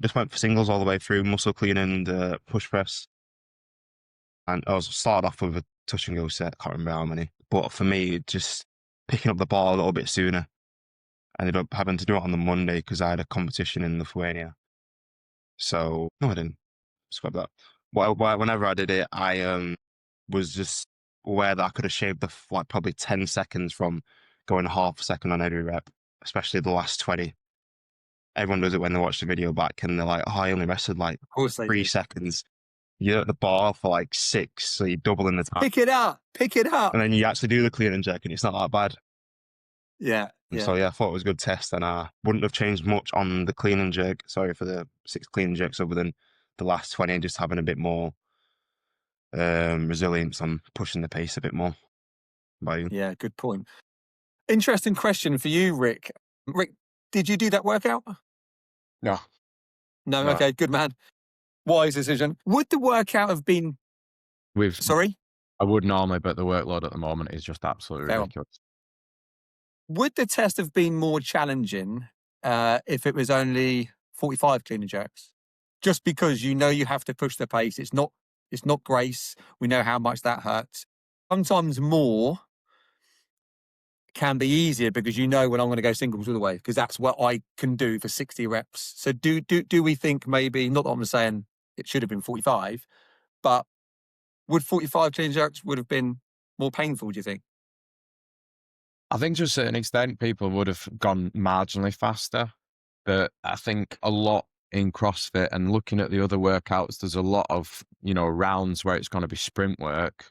C: just went for singles all the way through, muscle clean and push press. And I was started off with a touch and go set, can't remember how many. But for me, just picking up the ball a little bit sooner. I ended up having to do it on the Monday because I had a competition in Lithuania. So, no, I didn't. Scrap that. Well, whenever I did it, I was just aware that I could have shaved probably 10 seconds from going half a second on every rep, especially the last 20. Everyone does it when they watch the video back and they're like, oh, I only rested like
A: Of course they
C: 3
A: do.
C: seconds. You're at the bar for like 6, so you're doubling the time.
A: Pick it up.
C: And then you actually do the clean and jerk and it's not that bad.
A: Yeah.
C: So yeah, I thought it was a good test, and I wouldn't have changed much on the clean and jerk. Sorry, for the 6 clean and jerks, other than the last 20, just having a bit more resilience on pushing the pace a bit more. By you.
A: Yeah, good point. Interesting question for you, Rick. Rick, did you do that workout?
B: No.
A: No.
C: No.
A: Okay, good man. Wise decision. Would the workout have been? Sorry.
B: I would normally, but the workload at the moment is just absolutely
A: Fair.
B: ridiculous.
A: Would the test have been more challenging if it was only 45 clean and jerks? Just because you know you have to push the pace. It's not grace. We know how much that hurts. Sometimes more can be easier because you know when I'm going to go singles all the way, because that's what I can do for 60 reps. So do we think maybe, not that I'm saying it should have been 45, but would 45 clean and jerks would have been more painful, do you think?
B: I think to a certain extent, people would have gone marginally faster, but I think a lot in CrossFit and looking at the other workouts, there's a lot of, rounds where it's going to be sprint work.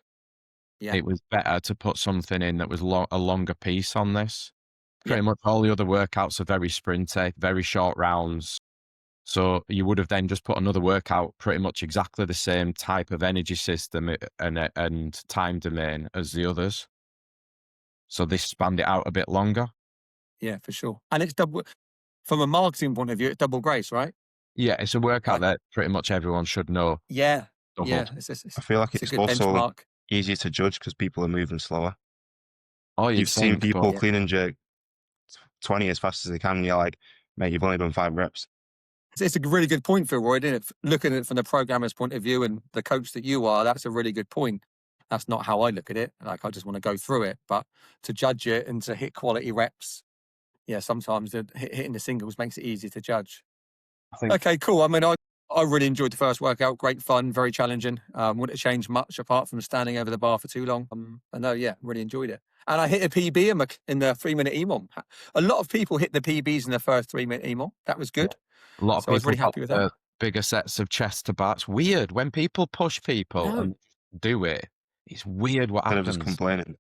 A: Yeah.
B: It was better to put something in that was a longer piece on this. Pretty
A: Yeah.
B: much all the other workouts are very sprinty, very short rounds. So you would have then just put another workout, pretty much exactly the same type of energy system and time domain as the others. So they spanned it out a bit longer.
A: Yeah, for sure. And it's double, from a marketing point of view, it's double grace, right?
B: Yeah, it's a workout
A: Like,
B: that pretty much everyone should know.
A: yeah,
B: Doubled.
A: yeah.
C: I feel like
A: It's a
C: it's
A: good
C: also
A: benchmark.
C: easier to judge because people are moving slower.
B: Oh, you'd
C: You've seen
B: think, but
C: people
A: Yeah.
C: clean and jerk 20 as fast as they can. And you're like, mate, you've only done 5 reps.
A: It's a really good point, Philroy, isn't it? Looking at it from the programmer's point of view and the coach that you are, that's a really good point. That's not how I look at it. Like, I just want to go through it, but to judge it and to hit quality reps, yeah, sometimes hitting the singles makes it easy to judge.
B: I think
A: Okay, cool. I mean, I really enjoyed the first workout. Great fun, very challenging. Wouldn't have changed much apart from standing over the bar for too long. I know, yeah, really enjoyed it. And I hit a PB in the 3-minute EMOM. A lot of people hit the PBs in the first 3-minute EMOM. That was good.
B: a lot of
A: So I was
B: people
A: really happy with that.
B: got bigger sets of chest to bar. It's weird when people push people
A: No.
B: and do it. It's weird what
C: Instead of just
B: happens.
C: complaining.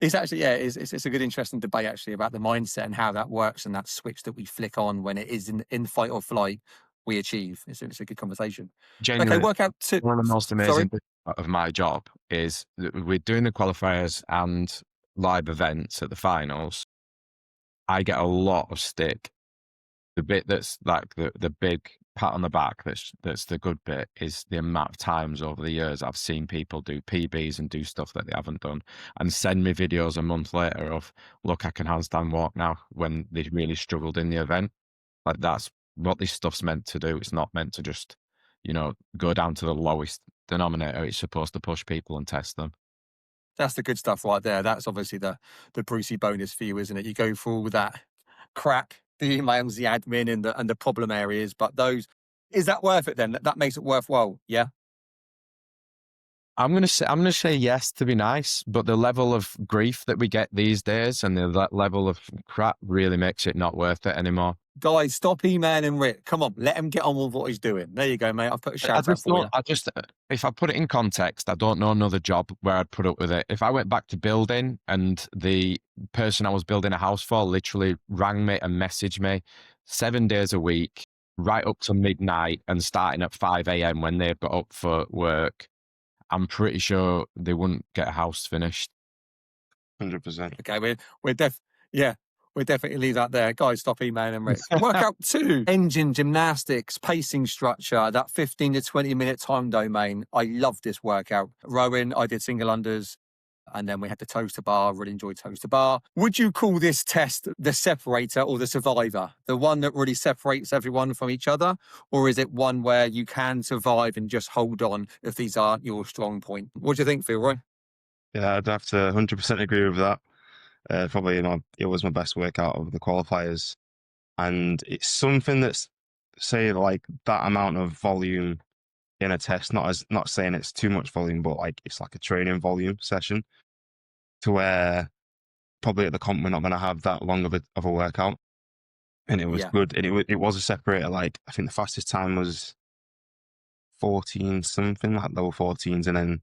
A: It's actually, yeah, it's a good, interesting debate actually about the mindset and how that works and that switch that we flick on when it is in fight or flight we achieve. It's a good conversation. Okay,
B: Genuinely,
A: workout 2.
B: one of the most
A: Sorry.
B: amazing bits of my job is that we're doing the qualifiers and live events at the finals. I get a lot of stick. The bit that's like the big pat on the back that's the good bit is the amount of times over the years I've seen people do PBs and do stuff that they haven't done and send me videos a month later of, look, I can handstand walk now, when they really struggled in the event. Like, that's what this stuff's meant to do. It's not meant to just, go down to the lowest denominator. It's supposed to push people and test them.
A: That's the good stuff right there. That's obviously the Brucey bonus for you, isn't it? You go through all that crap, the emails, the admin, and the problem areas. But is that worth it then? That makes it worthwhile, yeah?
B: I'm gonna say yes to be nice, but the level of grief that we get these days and that level of crap really makes it not worth it anymore.
A: Guys, stop emailing Rick. Come on, let him get on with what he's doing. There you go, mate. I've put a shout out for you.
B: If I put it in context, I don't know another job where I'd put up with it. If I went back to building and the person I was building a house for literally rang me and messaged me 7 days a week, right up to midnight and starting at 5 a.m. when they've got up for work, I'm pretty sure they wouldn't get a house finished.
C: 100%.
A: Okay, we'll definitely leave that there. Guys, stop emailing Rick. Workout 2, engine gymnastics, pacing structure, that 15 to 20 minute time domain. I love this workout. Rowing, I did single unders, and then we had the toaster bar. Really enjoyed toaster bar. Would you call this test the separator or the survivor? The one that really separates everyone from each other? Or is it one where you can survive and just hold on if these aren't your strong point? What do you think, Philroy?
C: Yeah, I'd have to 100% agree with that. Probably, it was my best workout of the qualifiers. And it's something that's, say, like that amount of volume in a test, not saying it's too much volume, but like it's like a training volume session, to where probably at the comp we're not going to have that long of a workout. And it was good. And it was a separator. Like, I think the fastest time was 14 something, like low 14s. And then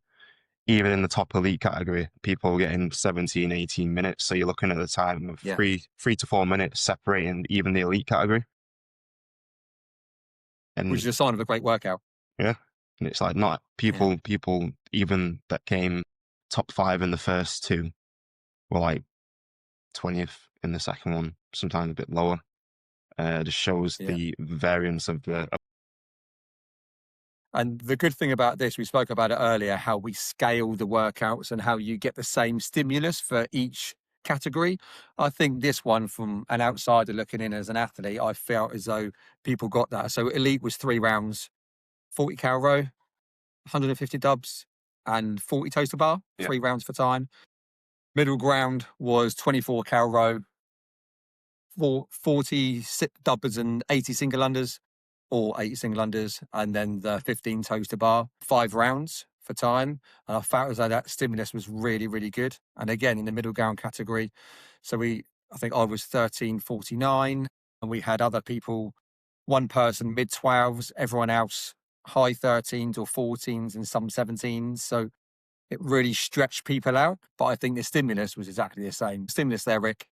C: even in the top elite category, people were getting 17, 18 minutes. So you're looking at the time of 3 to 4 minutes separating even the elite category. And
A: which is a sign of a great workout.
C: Yeah. And it's like not people even that came top 5 in the first 2 were like 20th in the second one, sometimes a bit lower. Just shows the variance of the.
A: And the good thing about this, we spoke about it earlier, how we scale the workouts and how you get the same stimulus for each category. I think this one, from an outsider looking in as an athlete, I felt as though people got that. So elite was 3 rounds, 40 cal row, 150 dubs, and 40 toaster bar, 3 rounds for time. Middle ground was 24 cal row, 40 dubbers and 80 single unders, or 80 single unders, and then the 15 toaster bar, 5 rounds for time. And I felt as though that stimulus was really, really good. And again, in the middle ground category, so I think I was 13:49, and we had other people, one person mid 12s, everyone else high 13s or 14s and some 17s. So it really stretched people out. But I think the stimulus was exactly the same. Stimulus there, Rick.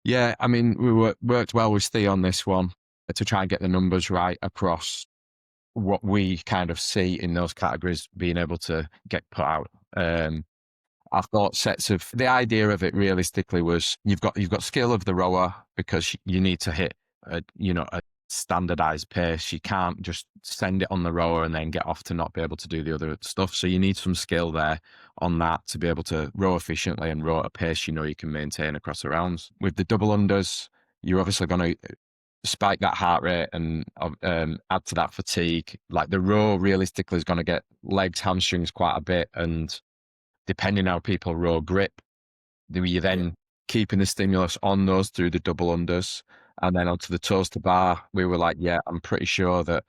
B: Yeah, I mean, we worked well with Steve on this one to try and get the numbers right across what we kind of see in those categories being able to get put out. I thought the idea of it realistically was you've got skill of the rower, because you need to hit a standardized pace. You can't just send it on the rower and then get off to not be able to do the other stuff. So you need some skill there on that to be able to row efficiently and row at a pace you know you can maintain across the rounds. With the double unders, you're obviously going to spike that heart rate and add to that fatigue. Like the row realistically is going to get legs, hamstrings quite a bit, and depending how people row grip, you then keeping the stimulus on those through the double unders. And then onto the toes to bar, we were like, yeah, I'm pretty sure that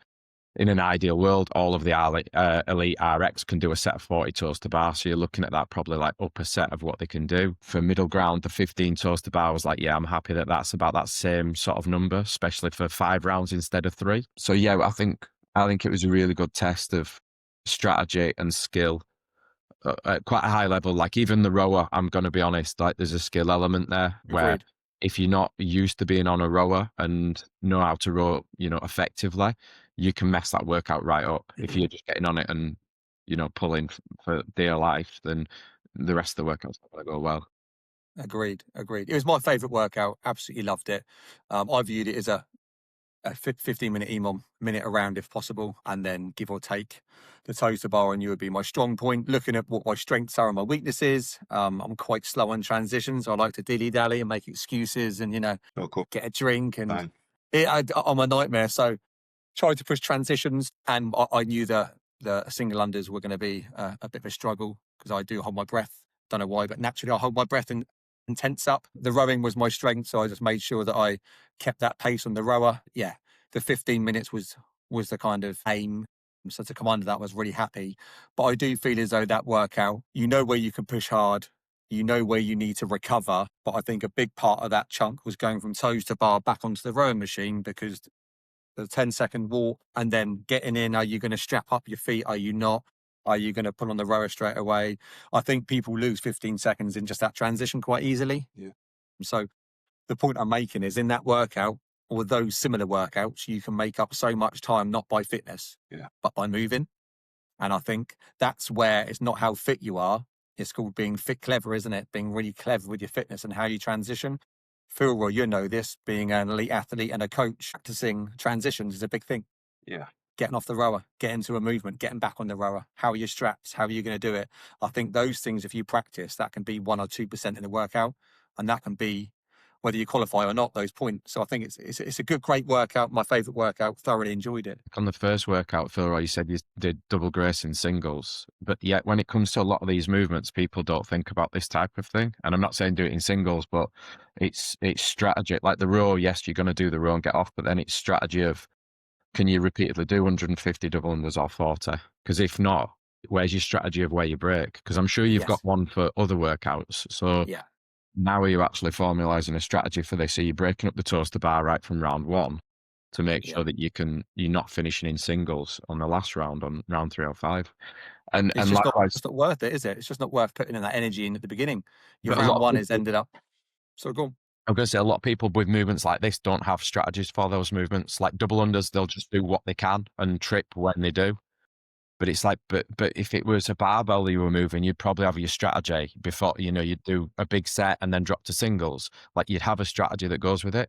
B: in an ideal world, all of the elite RX can do a set of 40 toes to bar. So you're looking at that probably like upper set of what they can do. For middle ground, the 15 toes to bar was like, yeah, I'm happy that that's about that same sort of number, especially for 5 rounds instead of 3. So yeah, I think it was a really good test of strategy and skill at quite a high level. Like even the rower, I'm going to be honest, like there's a skill element there where
A: Agreed.
B: if you're not used to being on a rower and know how to row, effectively, you can mess that workout right up. If you're just getting on it and, pulling for dear life, then the rest of the workout's not going to go well.
A: Agreed. It was my favourite workout. Absolutely loved it. I viewed it as a 15-minute EMOM, minute around if possible, and then give or take the toes to bar, and you would be my strong point. Looking at what my strengths are and my weaknesses, I'm quite slow on transitions. I like to dilly-dally and make excuses and, get a drink. And I'm a nightmare. So tried to push transitions, and I knew the single unders were going to be a bit of a struggle because I do hold my breath. Don't know why, but naturally I hold my breath and tense up. The rowing was my strength, so I just made sure that I kept that pace on the rower. Yeah, the 15 minutes was the kind of aim. So to come under that, I was really happy. But I do feel as though that workout, you know where you can push hard, you know where you need to recover. But I think a big part of that chunk was going from toes to bar back onto the rowing machine, because the 10-second walk and then getting in, are you going to strap up your feet? Are you not? Are you going to put on the rower straight away? I think people lose 15 seconds in just that transition quite easily.
C: Yeah.
A: So the point I'm making is in that workout or those similar workouts, you can make up so much time, not by fitness, but by moving. And I think that's where it's not how fit you are. It's called being fit clever, isn't it? Being really clever with your fitness and how you transition. Philroy, you know this, being an elite athlete and a coach, practicing transitions is a big thing.
C: Yeah.
A: Getting off the rower, getting into a movement, getting back on the rower. How are your straps? How are you going to do it? I think those things, if you practice, that can be 1 or 2% in the workout. And that can be whether you qualify or not, those points. So I think it's a great workout. My favourite workout. Thoroughly enjoyed it.
B: On the first workout, Philroy, you said you did double grace in singles, but yet when it comes to a lot of these movements, people don't think about this type of thing. And I'm not saying do it in singles, but it's strategy. Like the row, yes, you're going to do the row and get off, but then it's strategy of, can you repeatedly do 150 double unders or 40? Because if not, where's your strategy of where you break? Because I'm sure you've got one for other workouts. So now are you actually formalising a strategy for this? Are you breaking up the toes to bar right from round 1 to make sure that you're not finishing in singles on the last round, on round 3 or 5? And likewise,
A: it's not worth it, is it? It's just not worth putting in that energy in at the beginning. Your round 1 has ended up. So go on.
B: I'm going to say a lot of people with movements like this don't have strategies for those movements. Like double unders, they'll just do what they can and trip when they do. But it's like, but if it was a barbell you were moving, you'd probably have your strategy before, you'd do a big set and then drop to singles. Like you'd have a strategy that goes with it.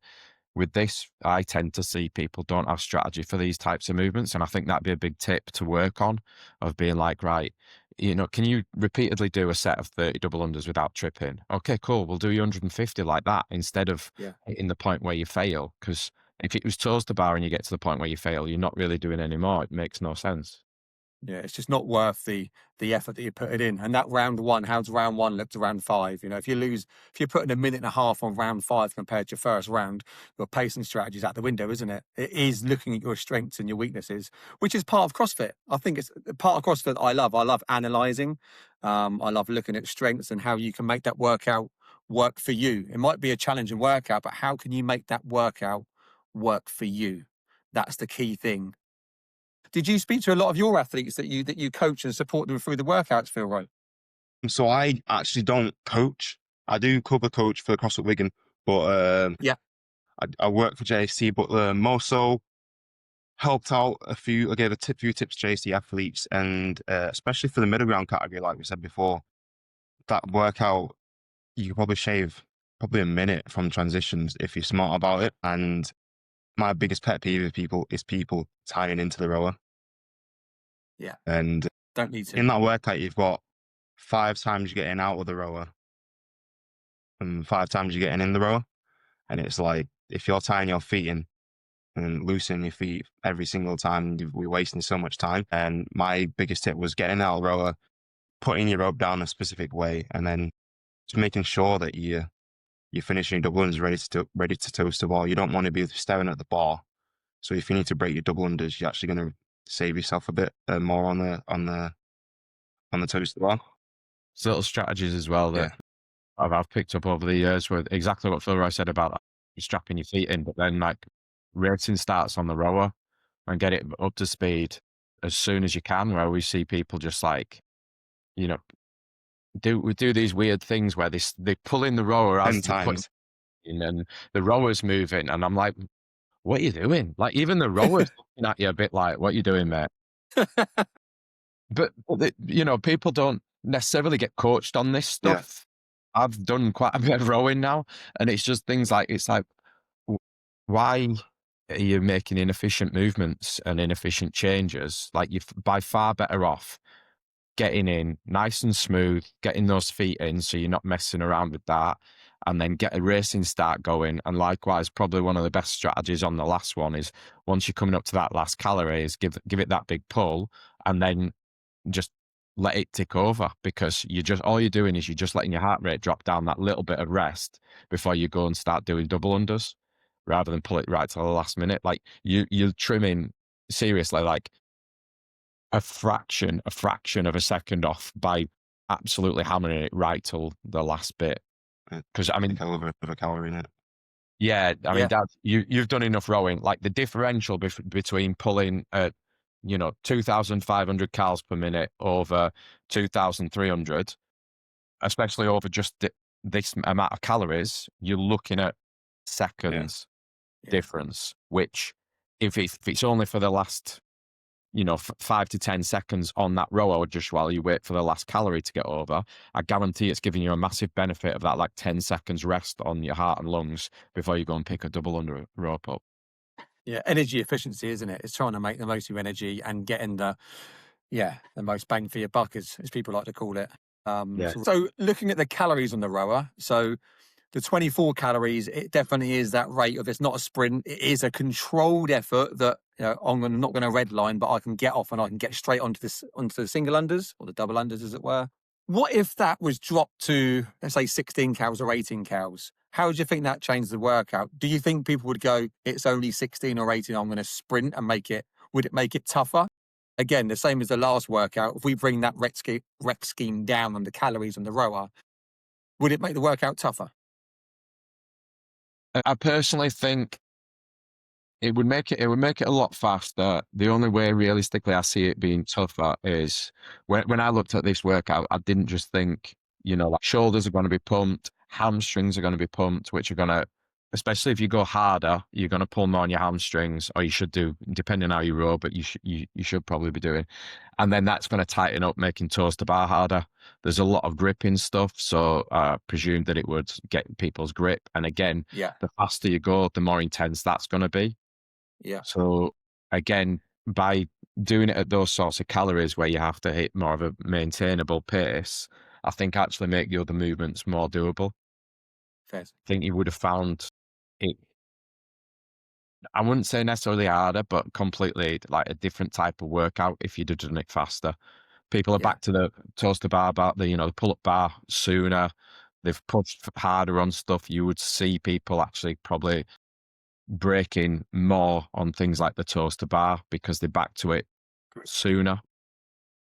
B: With this, I tend to see people don't have strategy for these types of movements. And I think that'd be a big tip to work on, of being like, right, can you repeatedly do a set of 30 double unders without tripping? Okay, cool. We'll do you 150 like that instead of hitting the point where you fail. Because if it was toes to bar and you get to the point where you fail, you're not really doing any more. It makes no sense.
A: Yeah, it's just not worth the effort that you put it in. And that round 1, how's round 1 look to round 5? If you're putting a minute and a half on round 5 compared to your first round, your pacing strategy is out the window, isn't it? It is looking at your strengths and your weaknesses, which is part of CrossFit. I think it's part of CrossFit that I love. I love analysing. I love looking at strengths and how you can make that workout work for you. It might be a challenging workout, but how can you make that workout work for you? That's the key thing. Did you speak to a lot of your athletes that you coach and support them through the workouts, Philroy?
C: So I actually don't coach. I do cover coach for CrossFit Wigan, but I work for JSC, but more so helped out a few. I gave a few tips to JSC athletes, and especially for the middle ground category, like we said before, that workout you could probably shave a minute from transitions if you're smart about it. And my biggest pet peeve of people is people tying into the rower.
A: Yeah.
C: And
A: Don't need to.
C: in that workout, you've got 5 times you're getting out of the rower and 5 times you're getting in the rower. And it's like, if you're tying your feet in and loosening your feet every single time, we're wasting so much time. And my biggest tip was getting out of the rower, putting your rope down a specific way, and then just making sure that you're finishing your double unders ready to toast the ball. You don't want to be staring at the bar. So if you need to break your double unders, you're actually going to save yourself a bit more on the toast the bar.
B: It's little strategies as well that
C: Yeah.
B: I've picked up over the years with exactly what Philroy said about strapping your feet in, but then like racing starts on the rower and get it up to speed as soon as you can, where we see people just like, you know, do these weird things where they pull in the rower
C: 10
B: as they put
C: times.
B: in and the rower's moving and I'm like, what are you doing? Like even the rower's looking at you a bit like, what are you doing, mate? But people don't necessarily get coached on this
C: Yeah.
B: stuff. I've done quite a bit of rowing now, and it's just things like, it's like, why are you making inefficient movements and inefficient changes? Like you're by far better off getting in nice and smooth, getting those feet in so you're not messing around with that, and then get a racing start going. And likewise, probably one of the best strategies on the last one is once you're coming up to that last calorie is give it that big pull and then just let it tick over, because all you're doing is you're just letting your heart rate drop down that little bit of rest before you go and start doing double unders rather than pull it right till the last minute. Like you're trimming seriously like a fraction of a second off by absolutely hammering it right till the last bit. Because I mean,
C: hell of a calorie in it.
B: yeah, I mean,
A: Yeah.
B: Dad, you've done enough rowing. Like the differential between pulling 2,500 calories per minute over 2,300, especially over just this amount of calories, you're looking at seconds difference. Which, if it's only for the last 5 to 10 seconds on that row, or just while you wait for the last calorie to get over, I guarantee it's giving you a massive benefit of that, like 10 seconds rest on your heart and lungs before you go and pick a double under rope up.
A: Yeah, energy efficiency, isn't it? It's trying to make the most of your energy and getting the most bang for your buck, as people like to call it. So looking at the calories on the rower, so the 24 calories, it definitely is that rate of, it's not a sprint, it is a controlled effort that I'm not going to redline, but I can get off and I can get straight onto the single unders or the double unders, as it were. What if that was dropped to, let's say, 16 calories or 18 calories? How do you think that changed the workout? Do you think people would go, it's only 16 or 18, I'm going to sprint and would it make it tougher? Again, the same as the last workout, if we bring that rec scheme down on the calories on the rower, would it make the workout tougher?
B: I personally think it would make it a lot faster. The only way realistically I see it being tougher is when I looked at this workout, I didn't just think, like shoulders are going to be pumped, hamstrings are going to be pumped, which are going to, especially if you go harder, you're going to pull more on your hamstrings, or you should do, depending on how you row, but you should probably be doing. And then that's going to tighten up, making toes to bar harder. There's a lot of gripping stuff, so I presume that it would get people's grip. And again, the faster you go, the more intense that's going to be.
A: Yeah.
B: So again, by doing it at those sorts of calories where you have to hit more of a maintainable pace, I think actually make the other movements more doable.
A: Fair.
B: I think you would have found it, I wouldn't say necessarily harder, but completely like a different type of workout if you'd have done it faster. People are back to the toaster bar, the pull-up bar sooner. They've pushed harder on stuff. You would see people actually probably breaking more on things like the toaster bar because they're back to it sooner.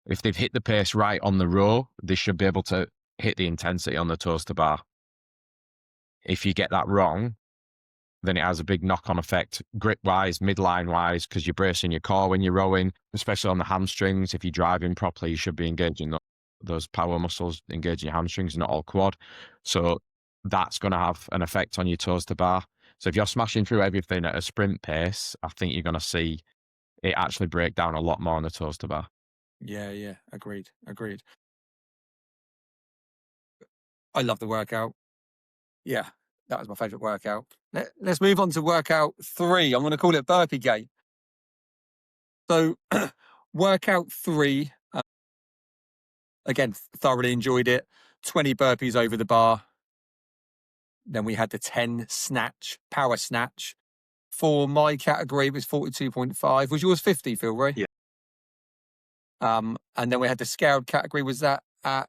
B: If they've hit the pace right on the row, they should be able to hit the intensity on the toaster bar. If you get that wrong, then it has a big knock-on effect, grip-wise, midline-wise, because you're bracing your core when you're rowing, especially on the hamstrings. If you're driving properly, you should be engaging those power muscles, engaging your hamstrings, not all quad. So that's going to have an effect on your toaster bar. So if you're smashing through everything at a sprint pace, I think you're going to see it actually break down a lot more on the toaster bar.
A: Yeah. Agreed. I love the workout. Yeah, that was my favourite workout. Let's move on to workout 3. I'm going to call it burpee gate. So workout 3, again, thoroughly enjoyed it. 20 burpees over the bar. Then we had the 10 snatch, power snatch. For my category, it was 42.5. Was yours 50, Philroy?
C: Yeah.
A: And then we had the scaled category. Was that at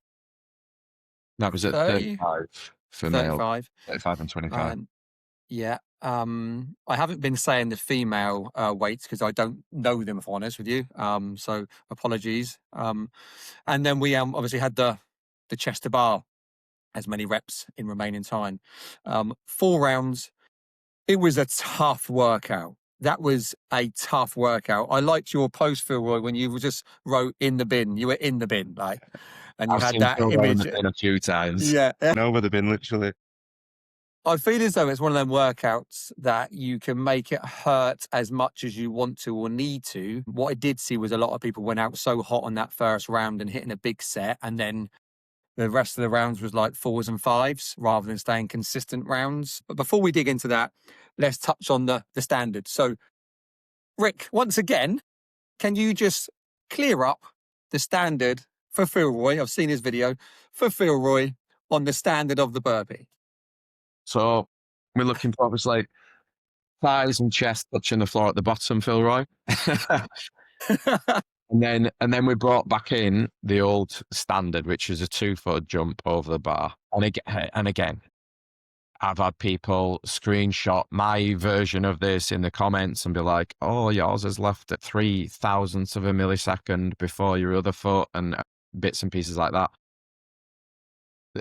B: That was at
A: 30?
B: 35 for male.
A: 35.
B: 35 and 25.
A: Yeah. I haven't been saying the female weights because I don't know them, if I'm honest with you. So apologies. And then we obviously had the chest to bar, as many reps in remaining time. 4 rounds. It was a tough workout. That was a tough workout. I liked your post, Philroy, when you just wrote "in the bin." You were in the bin, like, and you
B: I've
A: had
B: seen
A: that
B: Phil
A: image.
B: in a few times.
A: Yeah.
C: Over the bin, literally.
A: I feel as though it's one of them workouts that you can make it hurt as much as you want to or need to. What I did see was a lot of people went out so hot on that first round and hitting a big set, and then the rest of the rounds was like 4s and 5s rather than staying consistent rounds. But before we dig into that, let's touch on the standard. So, Rick, once again, can you just clear up the standard for Philroy? I've seen his video for Philroy on the standard of the burpee.
B: So we're looking for obviously thighs and chest touching the floor at the bottom, Philroy. And then we brought back in the old standard, which is a 2-foot jump over the bar. And again, I've had people screenshot my version of this in the comments and be like, "Oh, yours is left at 0.003 of a millisecond before your other foot," and bits and pieces like that.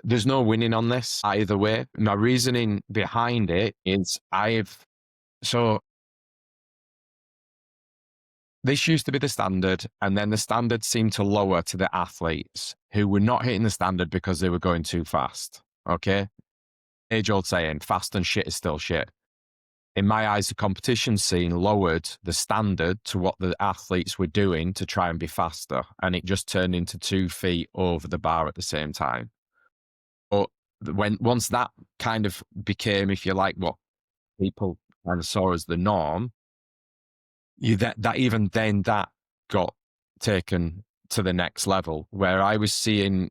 B: There's no winning on this either way. My reasoning behind it is this used to be the standard, and then the standard seemed to lower to the athletes who were not hitting the standard because they were going too fast. Okay? Age-old saying, fast and shit is still shit. In my eyes, the competition scene lowered the standard to what the athletes were doing to try and be faster, and it just turned into 2 feet over the bar at the same time. But once that kind of became, if you like, what people kind of saw as the norm, that got taken to the next level, where I was seeing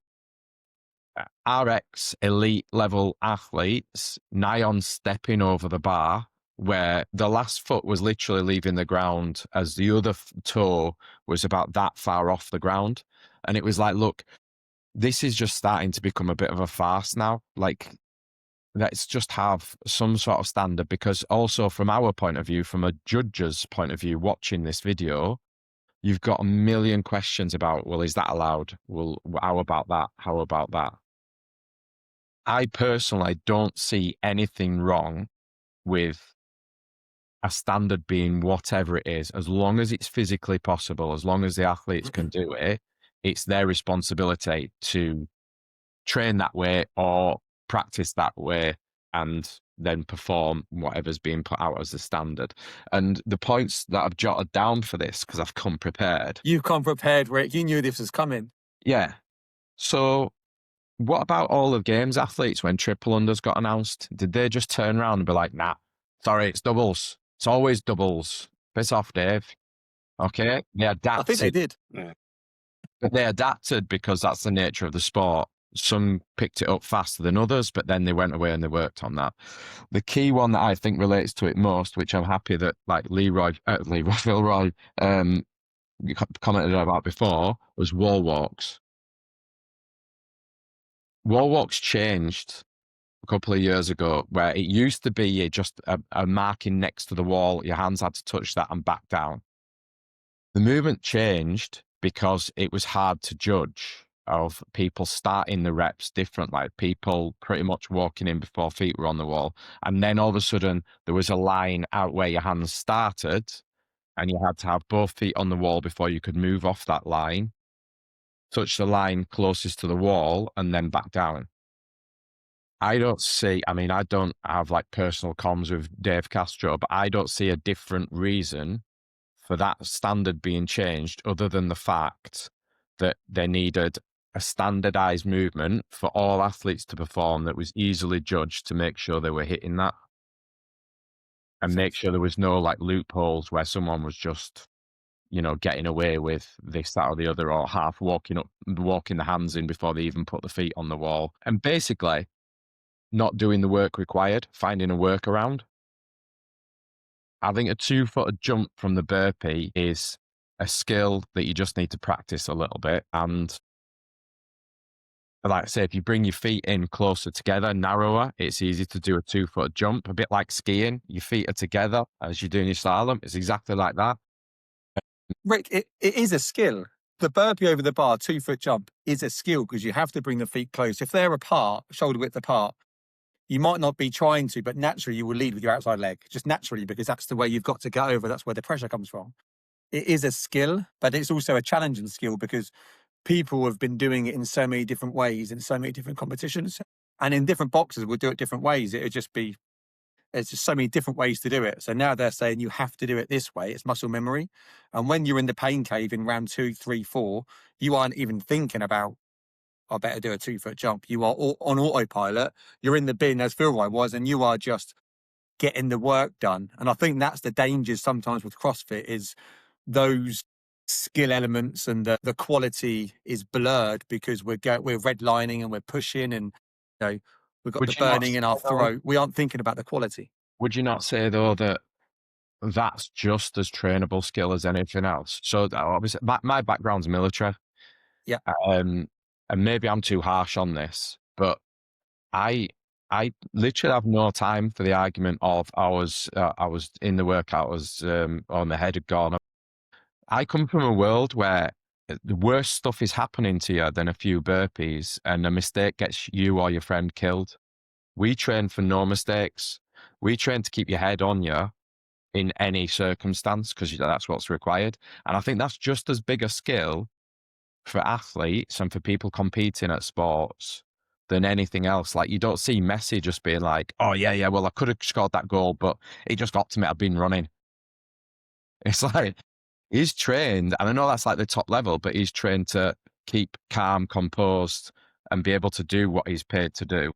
B: RX elite level athletes nigh on stepping over the bar, where the last foot was literally leaving the ground as the other toe was about that far off the ground. And it was like, look, this is just starting to become a bit of a farce now. Like, let's just have some sort of standard, because also from our point of view, from a judge's point of view, watching this video, you've got a million questions about, well, is that allowed? Well, how about that? How about that? I personally don't see anything wrong with a standard being whatever it is, as long as it's physically possible, as long as the athletes can do it. It's their responsibility to train that way or practice that way and then perform whatever's being put out as the standard. And the points that I've jotted down for this, because I've come prepared.
A: You've come prepared, Rick. You knew this was coming.
B: Yeah. So what about all of games athletes when triple unders got announced? Did they just turn around and be like, nah, sorry, it's doubles. It's always doubles. Piss off, Dave. Okay? They adapted.
A: I think they did.
C: Yeah.
B: But they adapted because that's the nature of the sport. Some picked it up faster than others, but then they went away and they worked on that. The key one that I think relates to it most, which I'm happy that like Philroy commented about before, was wall walks. Wall walks changed a couple of years ago, where it used to be just a marking next to the wall. Your hands had to touch that and back down. The movement changed because it was hard to judge, of people starting the reps different, like people pretty much walking in before feet were on the wall. And then all of a sudden there was a line out where your hands started and you had to have both feet on the wall before you could move off that line, touch the line closest to the wall and then back down. I don't have like personal comms with Dave Castro, but I don't see a different reason for that standard being changed other than the fact that they needed a standardized movement for all athletes to perform that was easily judged to make sure they were hitting that. and make sure there was no like loopholes where someone was just, getting away with this, that, or the other, or half walking the hands in before they even put the feet on the wall. And basically not doing the work required, finding a workaround. I think a 2-foot jump from the burpee is a skill that you just need to practice a little bit. And like I say, if you bring your feet in closer together, narrower, it's easy to do a 2-foot jump, a bit like skiing. Your feet are together as you're doing your slalom. It's exactly like that.
A: Rick, it is a skill. The burpee over the bar 2-foot jump is a skill because you have to bring the feet close. If they're apart, shoulder width apart, you might not be trying to, but naturally you will lead with your outside leg, just naturally, because that's the way you've got to get over. That's where the pressure comes from. It is a skill, but it's also a challenging skill because people have been doing it in so many different ways in so many different competitions, and in different boxes will do it different ways. There's just so many different ways to do it. So now they're saying you have to do it this way. It's muscle memory. And when you're in the pain cave in round 2, 3, 4, you aren't even thinking about, I better do a 2-foot jump. You are on autopilot. You're in the bin as Philroy was, and you are just getting the work done. And I think that's the dangers sometimes with CrossFit is those skill elements and the quality is blurred because we're redlining and we're pushing and we've got the burning in our throat. We aren't thinking about the quality.
B: Would you not say though that that's just as trainable skill as anything else? So obviously my background's military.
A: Yeah.
B: And maybe I'm too harsh on this, but I literally have no time for the argument of I was in the workout, my head had gone. I come from a world where the worst stuff is happening to you than a few burpees, and a mistake gets you or your friend killed. We train for no mistakes. We train to keep your head on you in any circumstance because that's what's required. And I think that's just as big a skill for athletes and for people competing at sports than anything else. Like you don't see Messi just being like, oh yeah, well I could have scored that goal, but it just got to me, I've been running. It's like, he's trained, and I know that's like the top level, but he's trained to keep calm, composed, and be able to do what he's paid to do.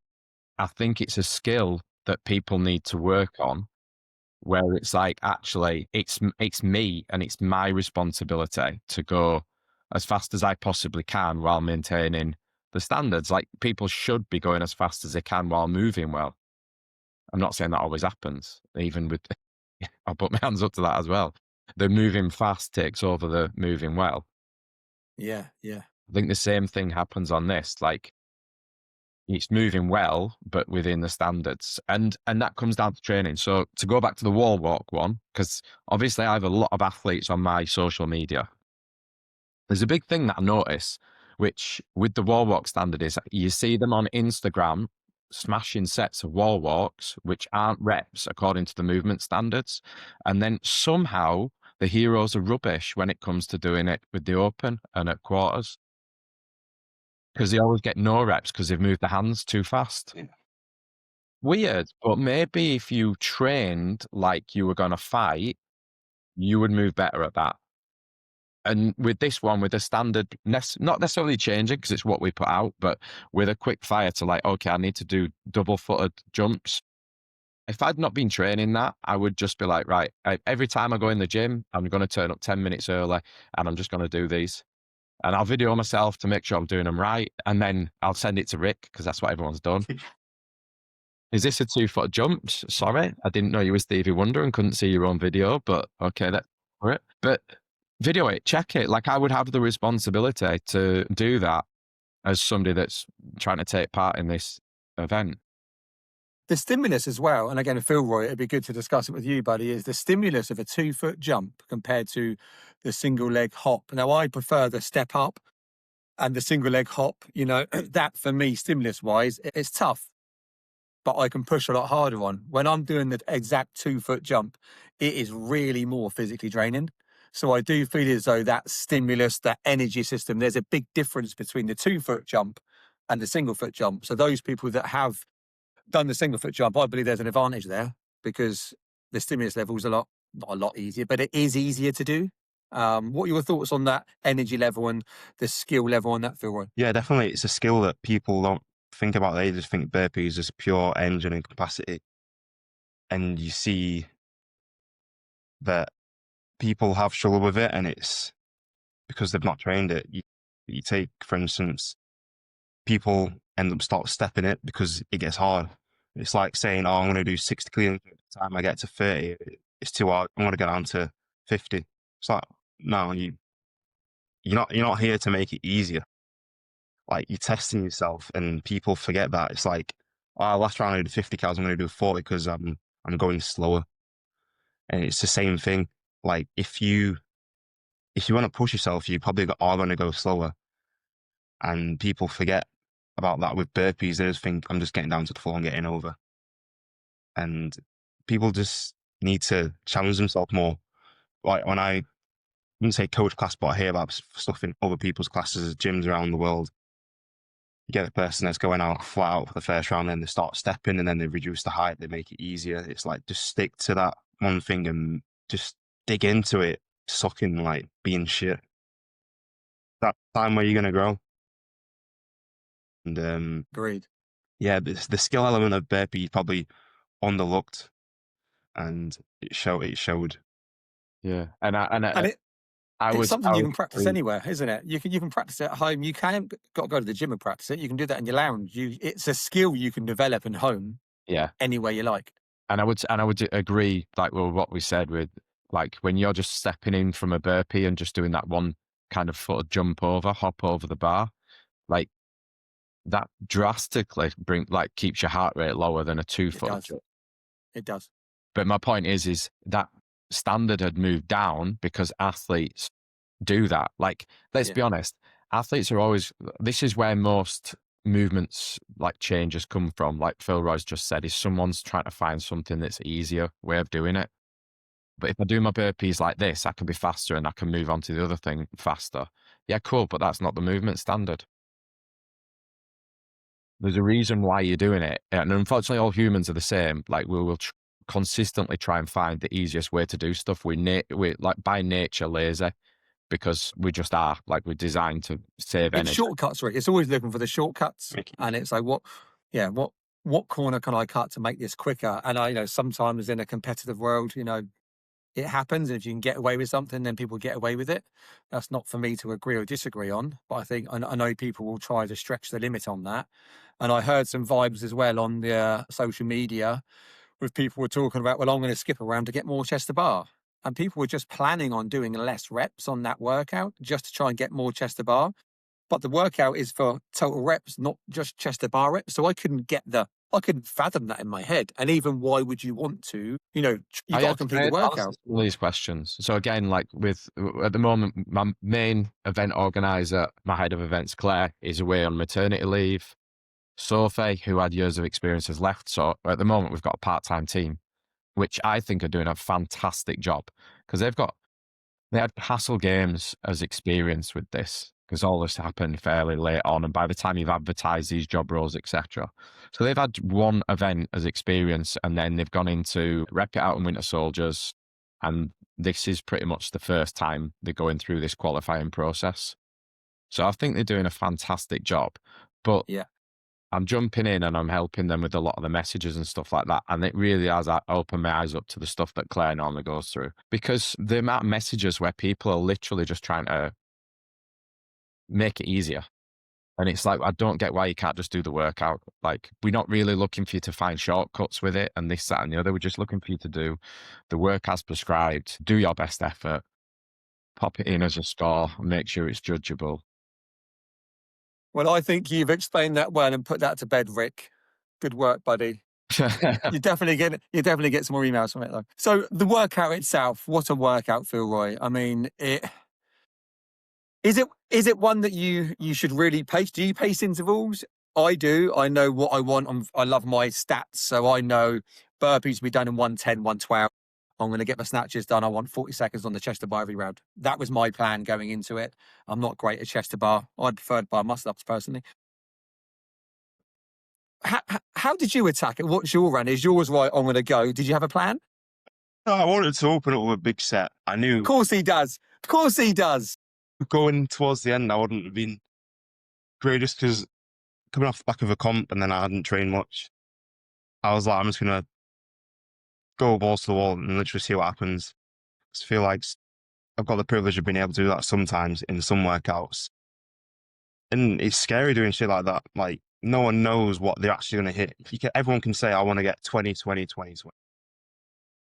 B: I think it's a skill that people need to work on, where it's like, actually, it's me and it's my responsibility to go as fast as I possibly can while maintaining the standards. Like people should be going as fast as they can while moving well. I'm not saying that always happens, even with, I'll put my hands up to that as well. The moving fast takes over the moving well.
A: Yeah.
B: I think the same thing happens on this. Like it's moving well, but within the standards. And that comes down to training. So to go back to the wall walk one, because obviously I have a lot of athletes on my social media. There's a big thing that I notice, which with the wall walk standard is you see them on Instagram smashing sets of wall walks, which aren't reps according to the movement standards. And then somehow the heroes are rubbish when it comes to doing it with the open and at quarters. Because they always get no reps because they've moved the hands too fast.
C: Yeah.
B: Weird, but maybe if you trained like you were going to fight, you would move better at that. And with this one, with the standard, not necessarily changing because it's what we put out, but with a quick fire to like, okay, I need to do double-footed jumps. If I'd not been training that, I would just be like, right, every time I go in the gym, I'm going to turn up 10 minutes early and I'm just going to do these. And I'll video myself to make sure I'm doing them right. And then I'll send it to Rick because that's what everyone's done. Is this a 2-foot jump? Sorry, I didn't know you were Stevie Wonder and couldn't see your own video, but okay, that's for it. But video it, check it. Like I would have the responsibility to do that as somebody that's trying to take part in this event.
A: The stimulus as well, and again, Philroy, it'd be good to discuss it with you, buddy, is the stimulus of a 2-foot jump compared to the single leg hop. Now, I prefer the step up and the single leg hop. That for me, stimulus wise, it's tough, but I can push a lot harder on. When I'm doing the exact 2-foot jump, it is really more physically draining. So I do feel as though that stimulus, that energy system, there's a big difference between the 2-foot jump and the single foot jump. So those people that have done the single foot jump, I believe there's an advantage there because the stimulus level is not a lot easier, but it is easier to do. What are your thoughts on that energy level and the skill level on that, Philroy?
C: Yeah, definitely. It's a skill that people don't think about. They just think burpees is pure engine and capacity. And you see that people have struggled with it, and it's because they've not trained it. You take, for instance, people end up start stepping it because it gets hard. It's like saying, "Oh, I'm going to do 60 clean by the time I get to 30. It's too hard. I'm going to get down to 50." It's like, no, you're not here to make it easier. Like, you're testing yourself, and people forget that. It's like, "Oh, last round I did 50 cows. I'm going to do 40 because I'm going slower." And it's the same thing. Like, if you want to push yourself, you probably are going to go slower. And people forget about that with burpees. They just think, "I'm just getting down to the floor and getting over." And people just need to challenge themselves more. Like, when I wouldn't say coach class, but I hear about stuff in other people's classes, gyms around the world. You get a person that's going out flat out for the first round, then they start stepping, and then they reduce the height, they make it easier. It's like, just stick to that one thing and just dig into it, sucking, like being shit. That time where you're going to grow. And
A: Agreed.
C: yeah, the skill element of burpee probably underlooked, and it showed.
B: Yeah,
A: And
B: I
A: it's
B: was
A: something you can practice
B: really-
A: anywhere, isn't it? You can practice it at home. You can got to go to the gym and practice it. You can do that in your lounge. It's a skill you can develop in home.
B: Yeah,
A: anywhere you like.
B: and I would agree, like, well, what we said with, like, when you're just stepping in from a burpee and just doing that one kind of foot jump over, hop over the bar, like, that drastically keeps your heart rate lower than a 2-foot jump.
A: It does.
B: But my point is that standard had moved down because athletes do that. Like, let's be honest, athletes are always, this is where most movements, like, changes come from. Like Philroy's just said, is someone's trying to find something that's easier way of doing it. But if I do my burpees like this, I can be faster and I can move on to the other thing faster. Yeah, cool, but that's not the movement standard. There's a reason why you're doing it. And unfortunately, all humans are the same. Like, we will consistently try and find the easiest way to do stuff. We're like, by nature, lazy, because we just are. Like, we're designed to save energy.
A: It's shortcuts, right? It's always looking for the shortcuts. And it's like, what corner can I cut to make this quicker? And sometimes in a competitive world, it happens. If you can get away with something, then people get away with it. That's not for me to agree or disagree on. But I know people will try to stretch the limit on that. And I heard some vibes as well on the social media with people were talking about, well, I'm going to skip around to get more chest to bar. And people were just planning on doing less reps on that workout just to try and get more chest to bar. But the workout is for total reps, not just chest to bar reps. So I couldn't fathom that in my head. And even why would you want to? You got to complete the workout.
B: All these questions. So again, like, at the moment, my main event organizer, my head of events, Claire, is away on maternity leave. Sophie, who had years of experience, has left. So at the moment, we've got a part-time team, which I think are doing a fantastic job, because they had Hassle Games as experience with this, because all this happened fairly late on, and by the time you've advertised these job roles, etc. So they've had one event as experience, and then they've gone into Rep It Out and Winter Soldiers, and this is pretty much the first time they're going through this qualifying process. So I think they're doing a fantastic job. But
A: yeah,
B: I'm jumping in and I'm helping them with a lot of the messages and stuff like that. And it really has opened my eyes up to the stuff that Claire normally goes through. Because the amount of messages where people are literally just trying to make it easier. And it's like, I don't get why you can't just do the workout. Like, we're not really looking for you to find shortcuts with it and this, that, and the other. We're just looking for you to do the work as prescribed, do your best effort, pop it in as a score, and make sure it's judgeable.
A: Well, I think you've explained that well and put that to bed, Rick. Good work, buddy. You definitely get some more emails from it, though. So the workout itself, what a workout, Philroy. I mean, is it one that you should really pace? Do you pace intervals? I do. I know what I want. I love my stats, so I know burpees to be done in 110, 112. I'm going to get my snatches done. I want 40 seconds on the chest to bar every round. That was my plan going into it. I'm not great at chest to bar. I preferred bar muscle-ups personally. How did you attack it? What's your run? Is yours right? I'm going to go. Did you have a plan?
C: No, I wanted to open up with a big set. I knew.
A: Of course he does. Of course he does.
C: Going towards the end, I wouldn't have been great, just because coming off the back of a comp and then I hadn't trained much. I was like, I'm just going to go balls to the wall and literally see what happens. I feel like I've got the privilege of being able to do that sometimes in some workouts. And it's scary doing shit like that. Like, no one knows what they're actually going to hit. Everyone can say, I want to get 20, 20, 20, 20.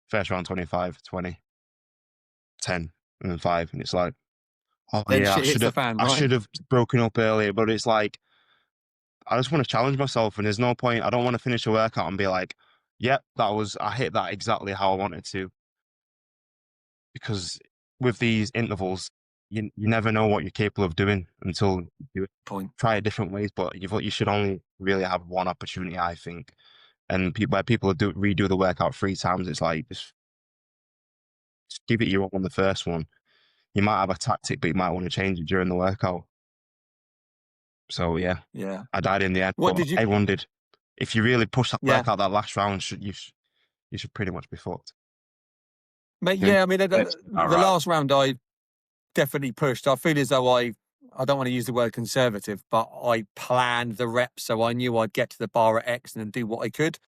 C: First round, 25, 20, 10, and then 5. And it's like, oh
A: Then
C: yeah,
A: shit hits the fan,
C: I
A: right?
C: should have broken up earlier. But it's like, I just want to challenge myself, and there's no point. I don't want to finish a workout and be like, yep, I hit that exactly how I wanted to. Because with these intervals, you never know what you're capable of doing until you do it.
A: Point.
C: Try it different ways, but you should only really have one opportunity, I think. And where people redo the workout 3 times, it's like, just give it your all on the first one. You might have a tactic, but you might want to change it during the workout. So yeah, I died in the end,
A: What
C: but
A: did you?
C: everyone did. If you really push that
A: Yeah.
C: workout that last round, you should pretty much be fucked.
A: Mate, yeah, I mean,
B: It's
A: the
B: all right.
A: last round I definitely pushed. I feel as though I don't want to use the word conservative, but I planned the reps, so I knew I'd get to the bar at X and then do what I could.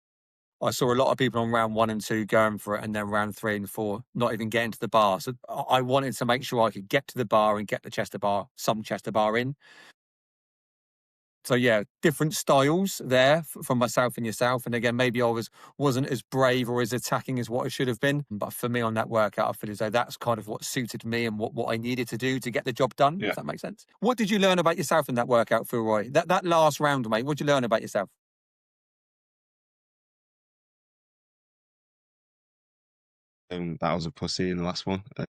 A: I saw a lot of people on round 1 and 2 going for it, and then round 3 and 4 not even getting to the bar. So I wanted to make sure I could get to the bar and get the some chest to bar in. So yeah, different styles there from myself and yourself. And again, maybe I wasn't as brave or as attacking as what I should have been. But for me on that workout, I feel as though that's kind of what suited me and what I needed to do to get the job done.
C: Yeah.
A: If that makes sense. What did you learn about yourself in that workout, Philroy? That last round, mate. What did you learn about yourself?
C: That was a pussy in the last one. I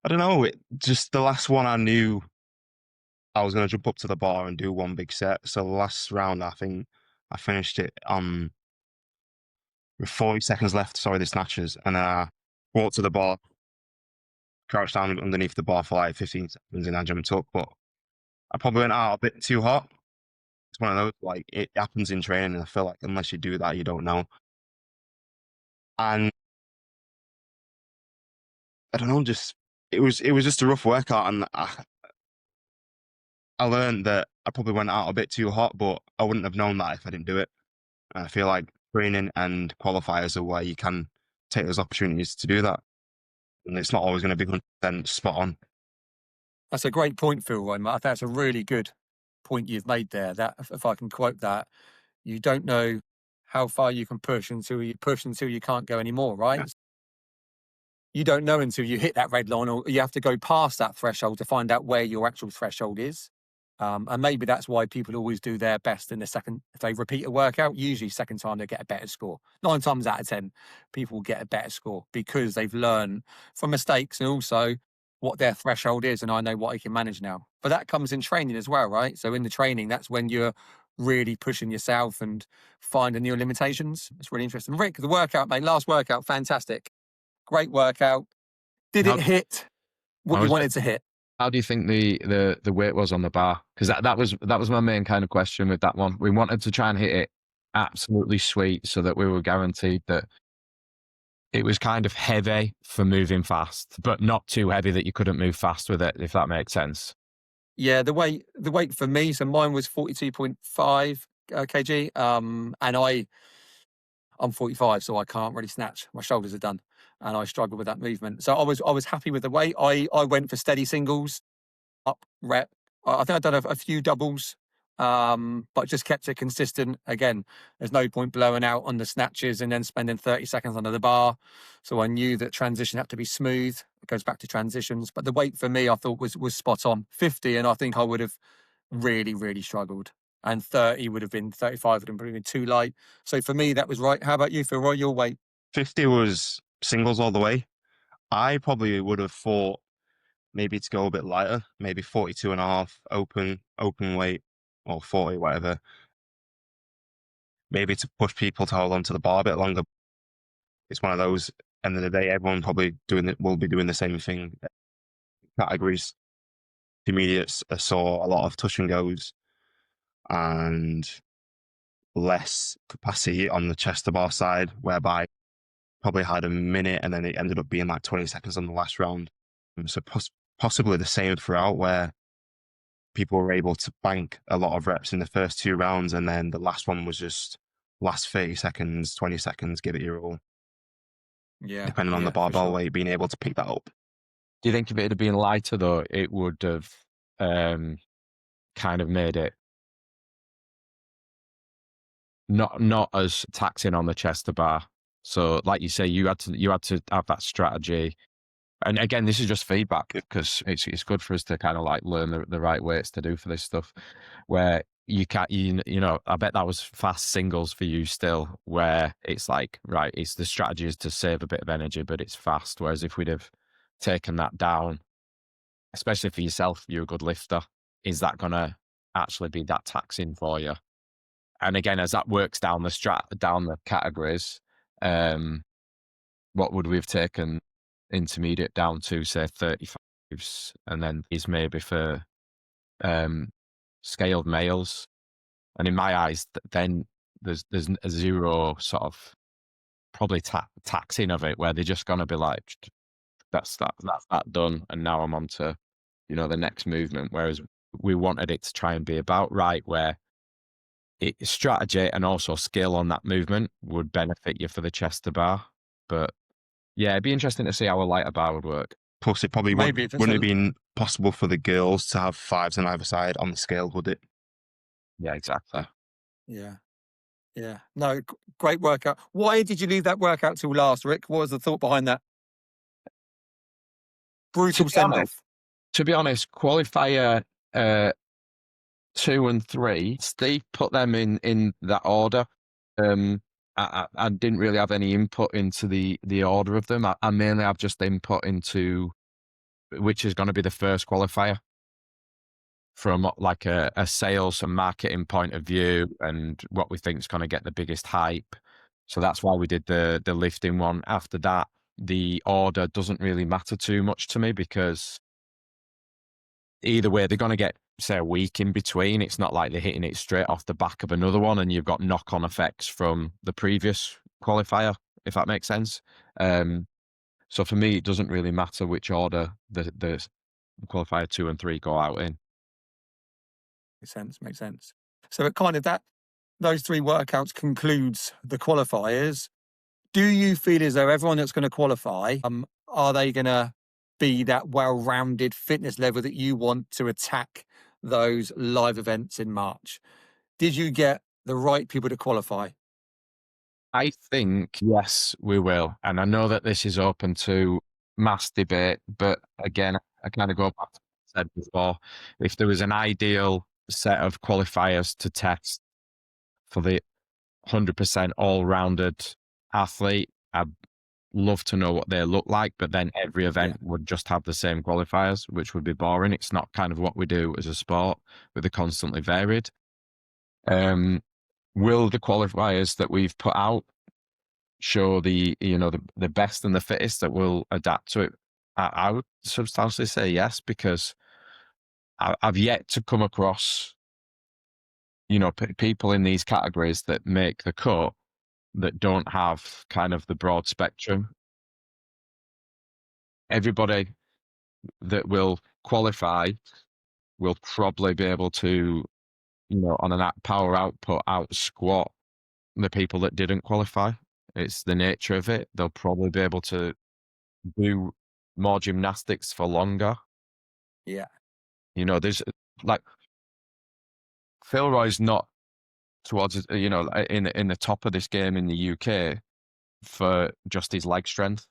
C: don't know. Just the last one, I knew I was going to jump up to the bar and do one big set. So the last round, I think I finished it with 40 seconds left. Sorry, the snatches, and I walked to the bar, crouched down underneath the bar for like 15 seconds, and I jumped up. But I probably went out a bit too hot. It's one of those, like, it happens in training, and I feel like unless you do that, you don't know. And I don't know, it was just a rough workout, and I learned that I probably went out a bit too hot, but I wouldn't have known that if I didn't do it. And I feel like training and qualifiers are where you can take those opportunities to do that. And it's not always going to be 100% spot on.
A: That's a great point, Philroy. I think that's a really good point you've made there. That if I can quote that, you don't know how far you can push until you can't go anymore, right?
C: Yeah.
A: You don't know until you hit that red line, or you have to go past that threshold to find out where your actual threshold is. And maybe that's why people always do their best in the second. If they repeat a workout, usually second time they get a better score. 9 times out of 10, people will get a better score because they've learned from mistakes and also what their threshold is. And I know what I can manage now. But that comes in training as well, right? So in the training, that's when you're really pushing yourself and finding your limitations. It's really interesting. Rick, the workout, mate, last workout, fantastic. Great workout. Did it hit what you wanted to hit?
B: How do you think the weight was on the bar? Because that was my main kind of question with that one. We wanted to try and hit it absolutely sweet so that we were guaranteed that it was kind of heavy for moving fast, but not too heavy that you couldn't move fast with it, if that makes sense.
A: Yeah, the weight for me, so mine was 42.5 kg, and I'm 45, so I can't really snatch. My shoulders are done, and I struggle with that movement. So I was happy with the weight. I went for steady singles, up rep. I think I've done a few doubles, but just kept it consistent. Again, there's no point blowing out on the snatches and then spending 30 seconds under the bar. So I knew that transition had to be smooth. It goes back to transitions. But the weight for me, I thought was spot on. 50, and I think I would have really, really struggled. And 30 would have been 35 would have been too light. So for me, that was right. How about you, Philroy? Your weight?
C: 50 was singles all the way. I probably would have thought maybe to go a bit lighter, maybe 42 and a half open weight, or 40, whatever. Maybe to push people to hold on to the bar a bit longer. It's one of those, end of the day, everyone probably will be doing the same thing. Categories, intermediates saw a lot of touch and goes and less capacity on the chest to bar side, whereby probably had a minute and then it ended up being like 20 seconds on the last round. So possibly the same throughout, where people were able to bank a lot of reps in the first 2 rounds, and then the last one was just last 30 seconds, 20 seconds, give it your all.
A: Yeah.
C: depending on the
A: Yeah, for
C: barbell
A: sure.
C: weight, being able to pick that up.
B: Do you think if it had been lighter though, it would have kind of made it not as taxing on the chest to bar? So, like you say, you had to have that strategy. And again, this is just feedback because it's good for us to kind of like learn the right weights to do for this stuff. Where you can't, you know, I bet that was fast singles for you still, where it's like, right, it's the strategy is to save a bit of energy, but it's fast. Whereas if we'd have taken that down, especially for yourself, you're a good lifter, is that going to actually be that taxing for you? And again, as that works down the categories, what would we have taken intermediate down to, say, 35s, and then is maybe for scaled males. And in my eyes, then there's a zero sort of probably taxing of it, where they're just going to be like, that's that done, and now I'm on to, you know, the next movement. Whereas we wanted it to try and be about right, where strategy and also skill on that movement would benefit you for the chest to bar. But yeah, it'd be interesting to see how a lighter bar would work.
C: Plus, it probably
A: Maybe if it's
C: wouldn't have been possible for the girls to have 5s on either side on the scale, would it?
B: Yeah, exactly.
A: Yeah. Yeah. No, great workout. Why did you leave that workout till last, Rick? What was the thought behind that? Brutal send off.
B: To be honest, qualifier 2 and 3, Steve put them in that order. I didn't really have any input into the order of them. I mainly have just input into which is going to be the first qualifier from like a sales and marketing point of view, and what we think is going to get the biggest hype. So that's why we did the lifting one. After that, the order doesn't really matter too much to me, because either way, they're going to get, say, a week in between. It's not like they're hitting it straight off the back of another one, and you've got knock-on effects from the previous qualifier, if that makes sense. So for me, it doesn't really matter which order the qualifier 2 and 3 go out in.
A: Makes sense. So it kind of those 3 workouts concludes the qualifiers. Do you feel as though everyone that's going to qualify, are they going to be that well-rounded fitness level that you want to attack those live events in March? Did you get the right people to qualify?
B: I think, yes, we will. And I know that this is open to mass debate, but again, I kind of go back to what I said before. If there was an ideal set of qualifiers to test for the 100% all-rounded athlete, I'd love to know what they look like, but then every event would just have the same qualifiers, which would be boring. It's not kind of what we do as a sport, with the constantly varied. Will the qualifiers that we've put out show the best and the fittest that will adapt to it? I would substantially say yes, because I've yet to come across, people in these categories that make the cut that don't have kind of the broad spectrum. Everybody that will qualify will probably be able to, on an power output, out squat the people that didn't qualify. It's the nature of it. They'll probably be able to do more gymnastics for longer.
A: Yeah.
B: There's like Philroy's not towards, in the top of this game in the UK for just his leg strength.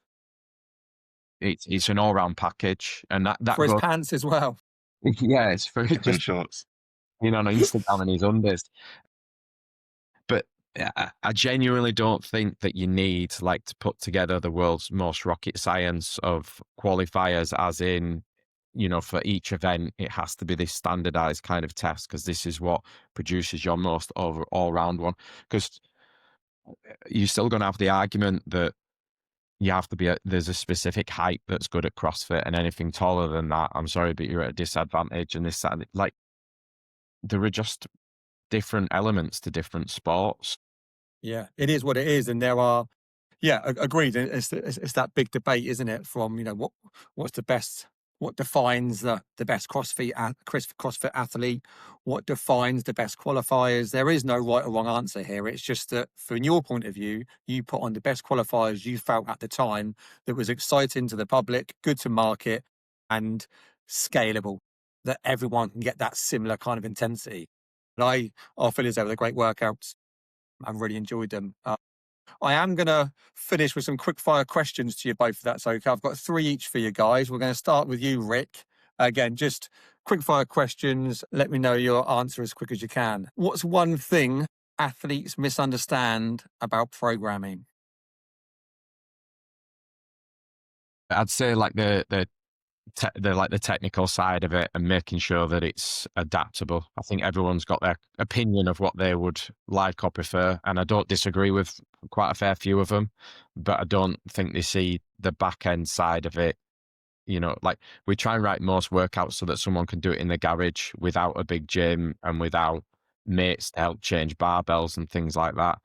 B: It's an all-round package, and that
A: for his pants as well.
B: Yeah, it's for
C: Just shorts.
B: On Instagram and his undies. But I genuinely don't think that you need to put together the world's most rocket science of qualifiers, as in, for each event, it has to be this standardized kind of test, because this is what produces your most all-round one. Because you're still going to have the argument that you have to there's a specific height that's good at CrossFit, and anything taller than that, I'm sorry, but you're at a disadvantage. And there are just different elements to different sports.
A: Yeah, it is what it is. And there are, agreed. It's that big debate, isn't it? From, what's the best what defines the best CrossFit athlete, what defines the best qualifiers. There is no right or wrong answer here. It's just that from your point of view, you put on the best qualifiers you felt at the time that was exciting to the public, good to market, and scalable, that everyone can get that similar kind of intensity. And I feel as they were great workouts. I really enjoyed them. I am going to finish with some quick fire questions to you both, if that's okay. I've got 3 each for you guys. We're going to start with you, Rick. Again, just quick fire questions. Let me know your answer as quick as you can. What's one thing athletes misunderstand about programming?
B: I'd say like the technical side of it and making sure that it's adaptable. I think everyone's got their opinion of what they would like or prefer, and I don't disagree with quite a fair few of them, but I don't think they see the back end side of it. You know, like we try and write most workouts so that someone can do it in the garage without a big gym and without mates to help change barbells and things like that.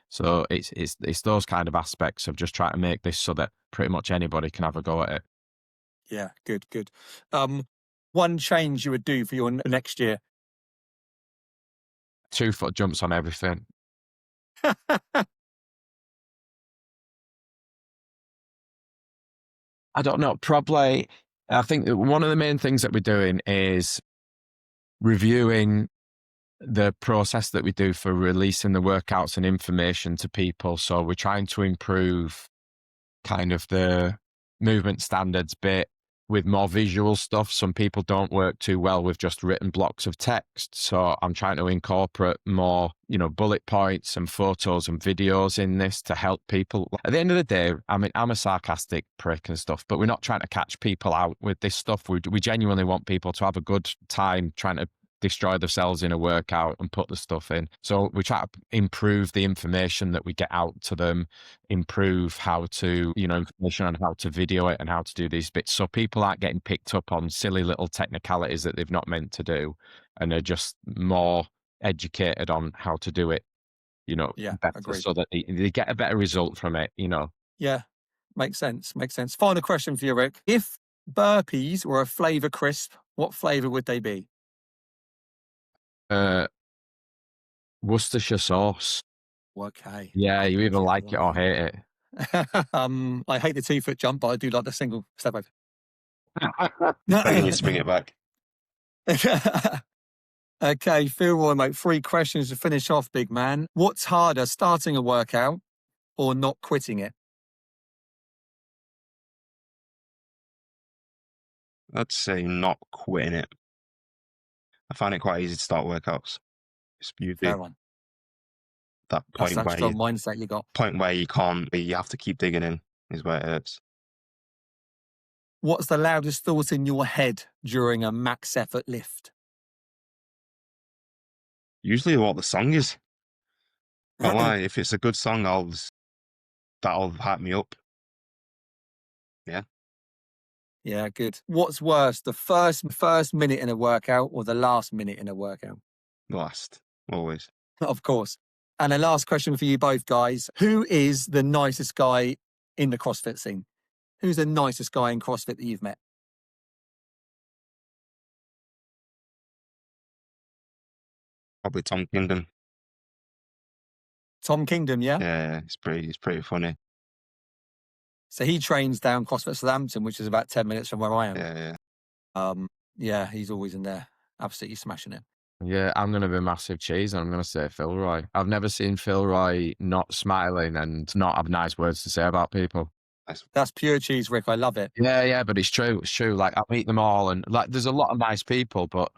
B: So it's those kind of aspects of just trying to make this so that pretty much anybody can have a go at it.
A: Yeah, good. One change you would do for your next year?
B: 2-foot jumps on everything. I don't know. Probably, I think that one of the main things that we're doing is reviewing the process that we do for releasing the workouts and information to people. So we're trying to improve kind of the movement standards bit with more visual stuff. Some people don't work too well with just written blocks of text. So I'm trying to incorporate more, bullet points and photos and videos in this to help people. At the end of the day, I mean, I'm a sarcastic prick and stuff, but we're not trying to catch people out with this stuff. We genuinely want people to have a good time trying to destroy themselves in a workout and put the stuff in. So we try to improve the information that we get out to them, improve how to, information on how to video it and how to do these bits. So people aren't getting picked up on silly little technicalities that they've not meant to do and are just more educated on how to do it, better
A: agreed.
B: so that they get a better result from it,
A: Yeah, makes sense. Final question for you, Rick. If burpees were a flavor crisp, what flavor would they be?
B: Worcestershire sauce.
A: Okay.
B: Yeah, you either like it or hate it.
A: I hate the 2-foot jump, but I do like the single step over.
C: Begging you to bring it back.
A: Okay, Philroy, mate, 3 questions to finish off, big man. What's harder, starting a workout or not quitting it?
C: I'd say not quitting it. I find it quite easy to start workouts. It's usually
A: Fair one.
C: that
A: That's
C: point
A: that strong mindset you got.
C: where you have to keep digging in is where it hurts.
A: What's the loudest thought in your head during a max effort lift?
C: Usually what the song is. Don't lie, if it's a good song, that'll hype me up. Yeah.
A: Yeah, good. What's worse, the first minute in a workout or the last minute in a workout?
C: Last, always.
A: Of course. And a last question for you both, guys. Who is the nicest guy in the CrossFit scene? Who's the nicest guy in CrossFit that you've met?
C: Probably Tom Kingdom.
A: Tom Kingdom, yeah?
C: Yeah, he's pretty funny.
A: So he trains down CrossFit Southampton, which is about 10 minutes from where I am.
C: Yeah.
A: Yeah, he's always in there. Absolutely smashing it.
B: Yeah, I'm going to be massive cheese and I'm going to say Philroy. I've never seen Philroy not smiling and not have nice words to say about people.
A: That's pure cheese, Rick. I love it.
B: Yeah, but it's true. It's true. Like, I meet them all and like, there's a lot of nice people, but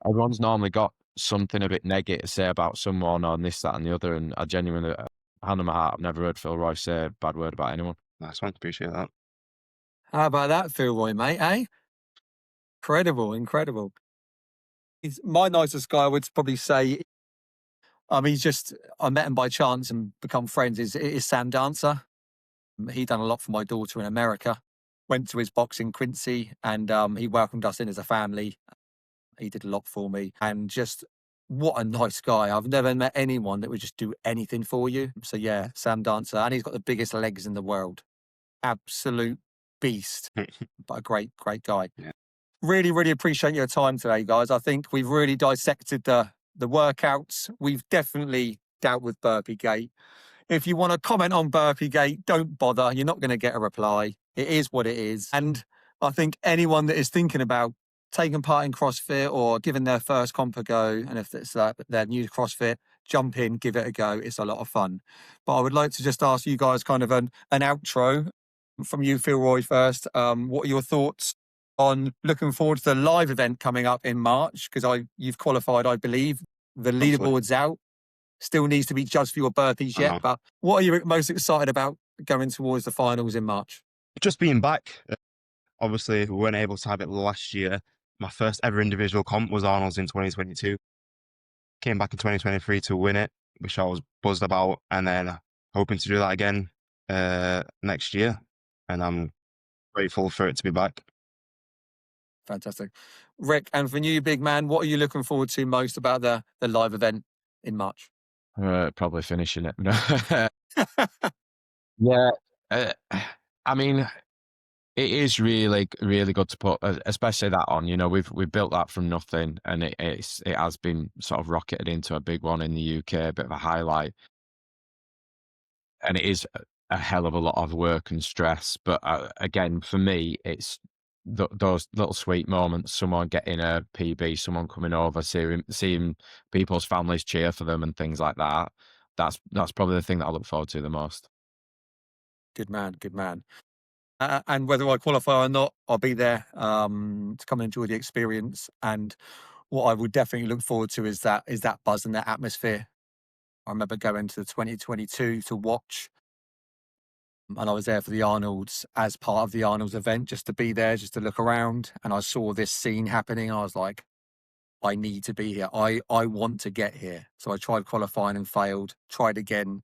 B: everyone's normally got something a bit negative to say about someone on this, that and the other. And I genuinely, hand on my heart, I've never heard Philroy say a bad word about anyone.
C: Nice one. Appreciate that.
A: How about that, Philroy, mate, eh? Incredible. He's my nicest guy, I would probably say. I met him by chance and become friends, is Sam Dancer. He done a lot for my daughter in America. Went to his box in Quincy and he welcomed us in as a family. He did a lot for me and just what a nice guy. I've never met anyone that would just do anything for you. So yeah, Sam Dancer. And he's got the biggest legs in the world. Absolute beast, but a great guy.
C: Yeah.
A: Really, really appreciate your time today, guys. I think we've really dissected the workouts. We've definitely dealt with Burpee Gate. If you want to comment on Burpee Gate, don't bother. You're not going to get a reply. It is what it is. And I think anyone that is thinking about taking part in CrossFit or giving their first comp a go, and if it's they're new to CrossFit, jump in, give it a go. It's a lot of fun. But I would like to just ask you guys kind of an outro from you, Philroy, first. What are your thoughts on looking forward to the live event coming up in March? Because you've qualified, I believe. The leaderboard's out. Still needs to be judged for your burpees yet. But what are you most excited about going towards the finals in March?
C: Just being back. Obviously, we weren't able to have it last year. My first ever individual comp was Arnold's in 2022. Came back in 2023 to win it, which I was buzzed about, and then hoping to do that again next year. And I'm grateful for it to be back.
A: Fantastic. Rick, and for you, big man, what are you looking forward to most about the live event in March?
B: Probably finishing it. Yeah. I mean, it is really, really good to put, especially that on. You know, we've built that from nothing, and it has been sort of rocketed into a big one in the UK, a bit of a highlight. And it is a hell of a lot of work and stress. But again, for me, it's those little sweet moments, someone getting a PB, someone coming over, seeing people's families cheer for them and things like that. That's probably the thing that I look forward to the most.
A: Good man, good man. And whether I qualify or not, I'll be there to come and enjoy the experience. And what I would definitely look forward to is that buzz and that atmosphere. I remember going to the 2022 to watch, and I was there for the Arnolds as part of the Arnolds event, just to be there, just to look around. And I saw this scene happening. I was like, I need to be here. I want to get here. So I tried qualifying and failed, tried again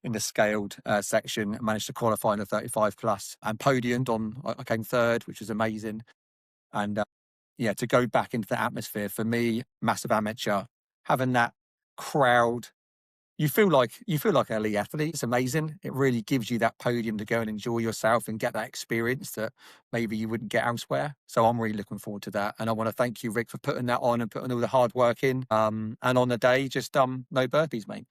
A: in the scaled section, managed to qualify in the 35 plus and podiumed I came third, which was amazing. And yeah, to go back into the atmosphere for me, massive amateur, having that crowd, you feel like an elite athlete. It's amazing. It really gives you that podium to go and enjoy yourself and get that experience that maybe you wouldn't get elsewhere. So I'm really looking forward to that. And I want to thank you, Rick, for putting that on and putting all the hard work in. And on the day, just no burpees, mate.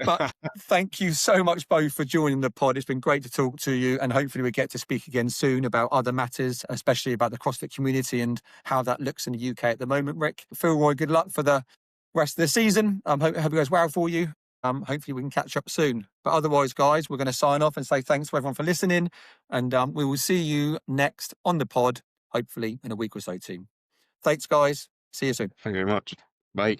A: But thank you so much both for joining the pod. It's been great to talk to you, and hopefully we get to speak again soon about other matters, especially about the CrossFit community and how that looks in the UK at the moment. Rick, Philroy, good luck for the rest of the season. Hope it goes well for you. Hopefully we can catch up soon. But otherwise, guys, we're going to sign off and say thanks to everyone for listening, and we will see you next on the pod, hopefully in a week or so too. Thanks, guys. See you soon.
C: Thank you very much. Bye.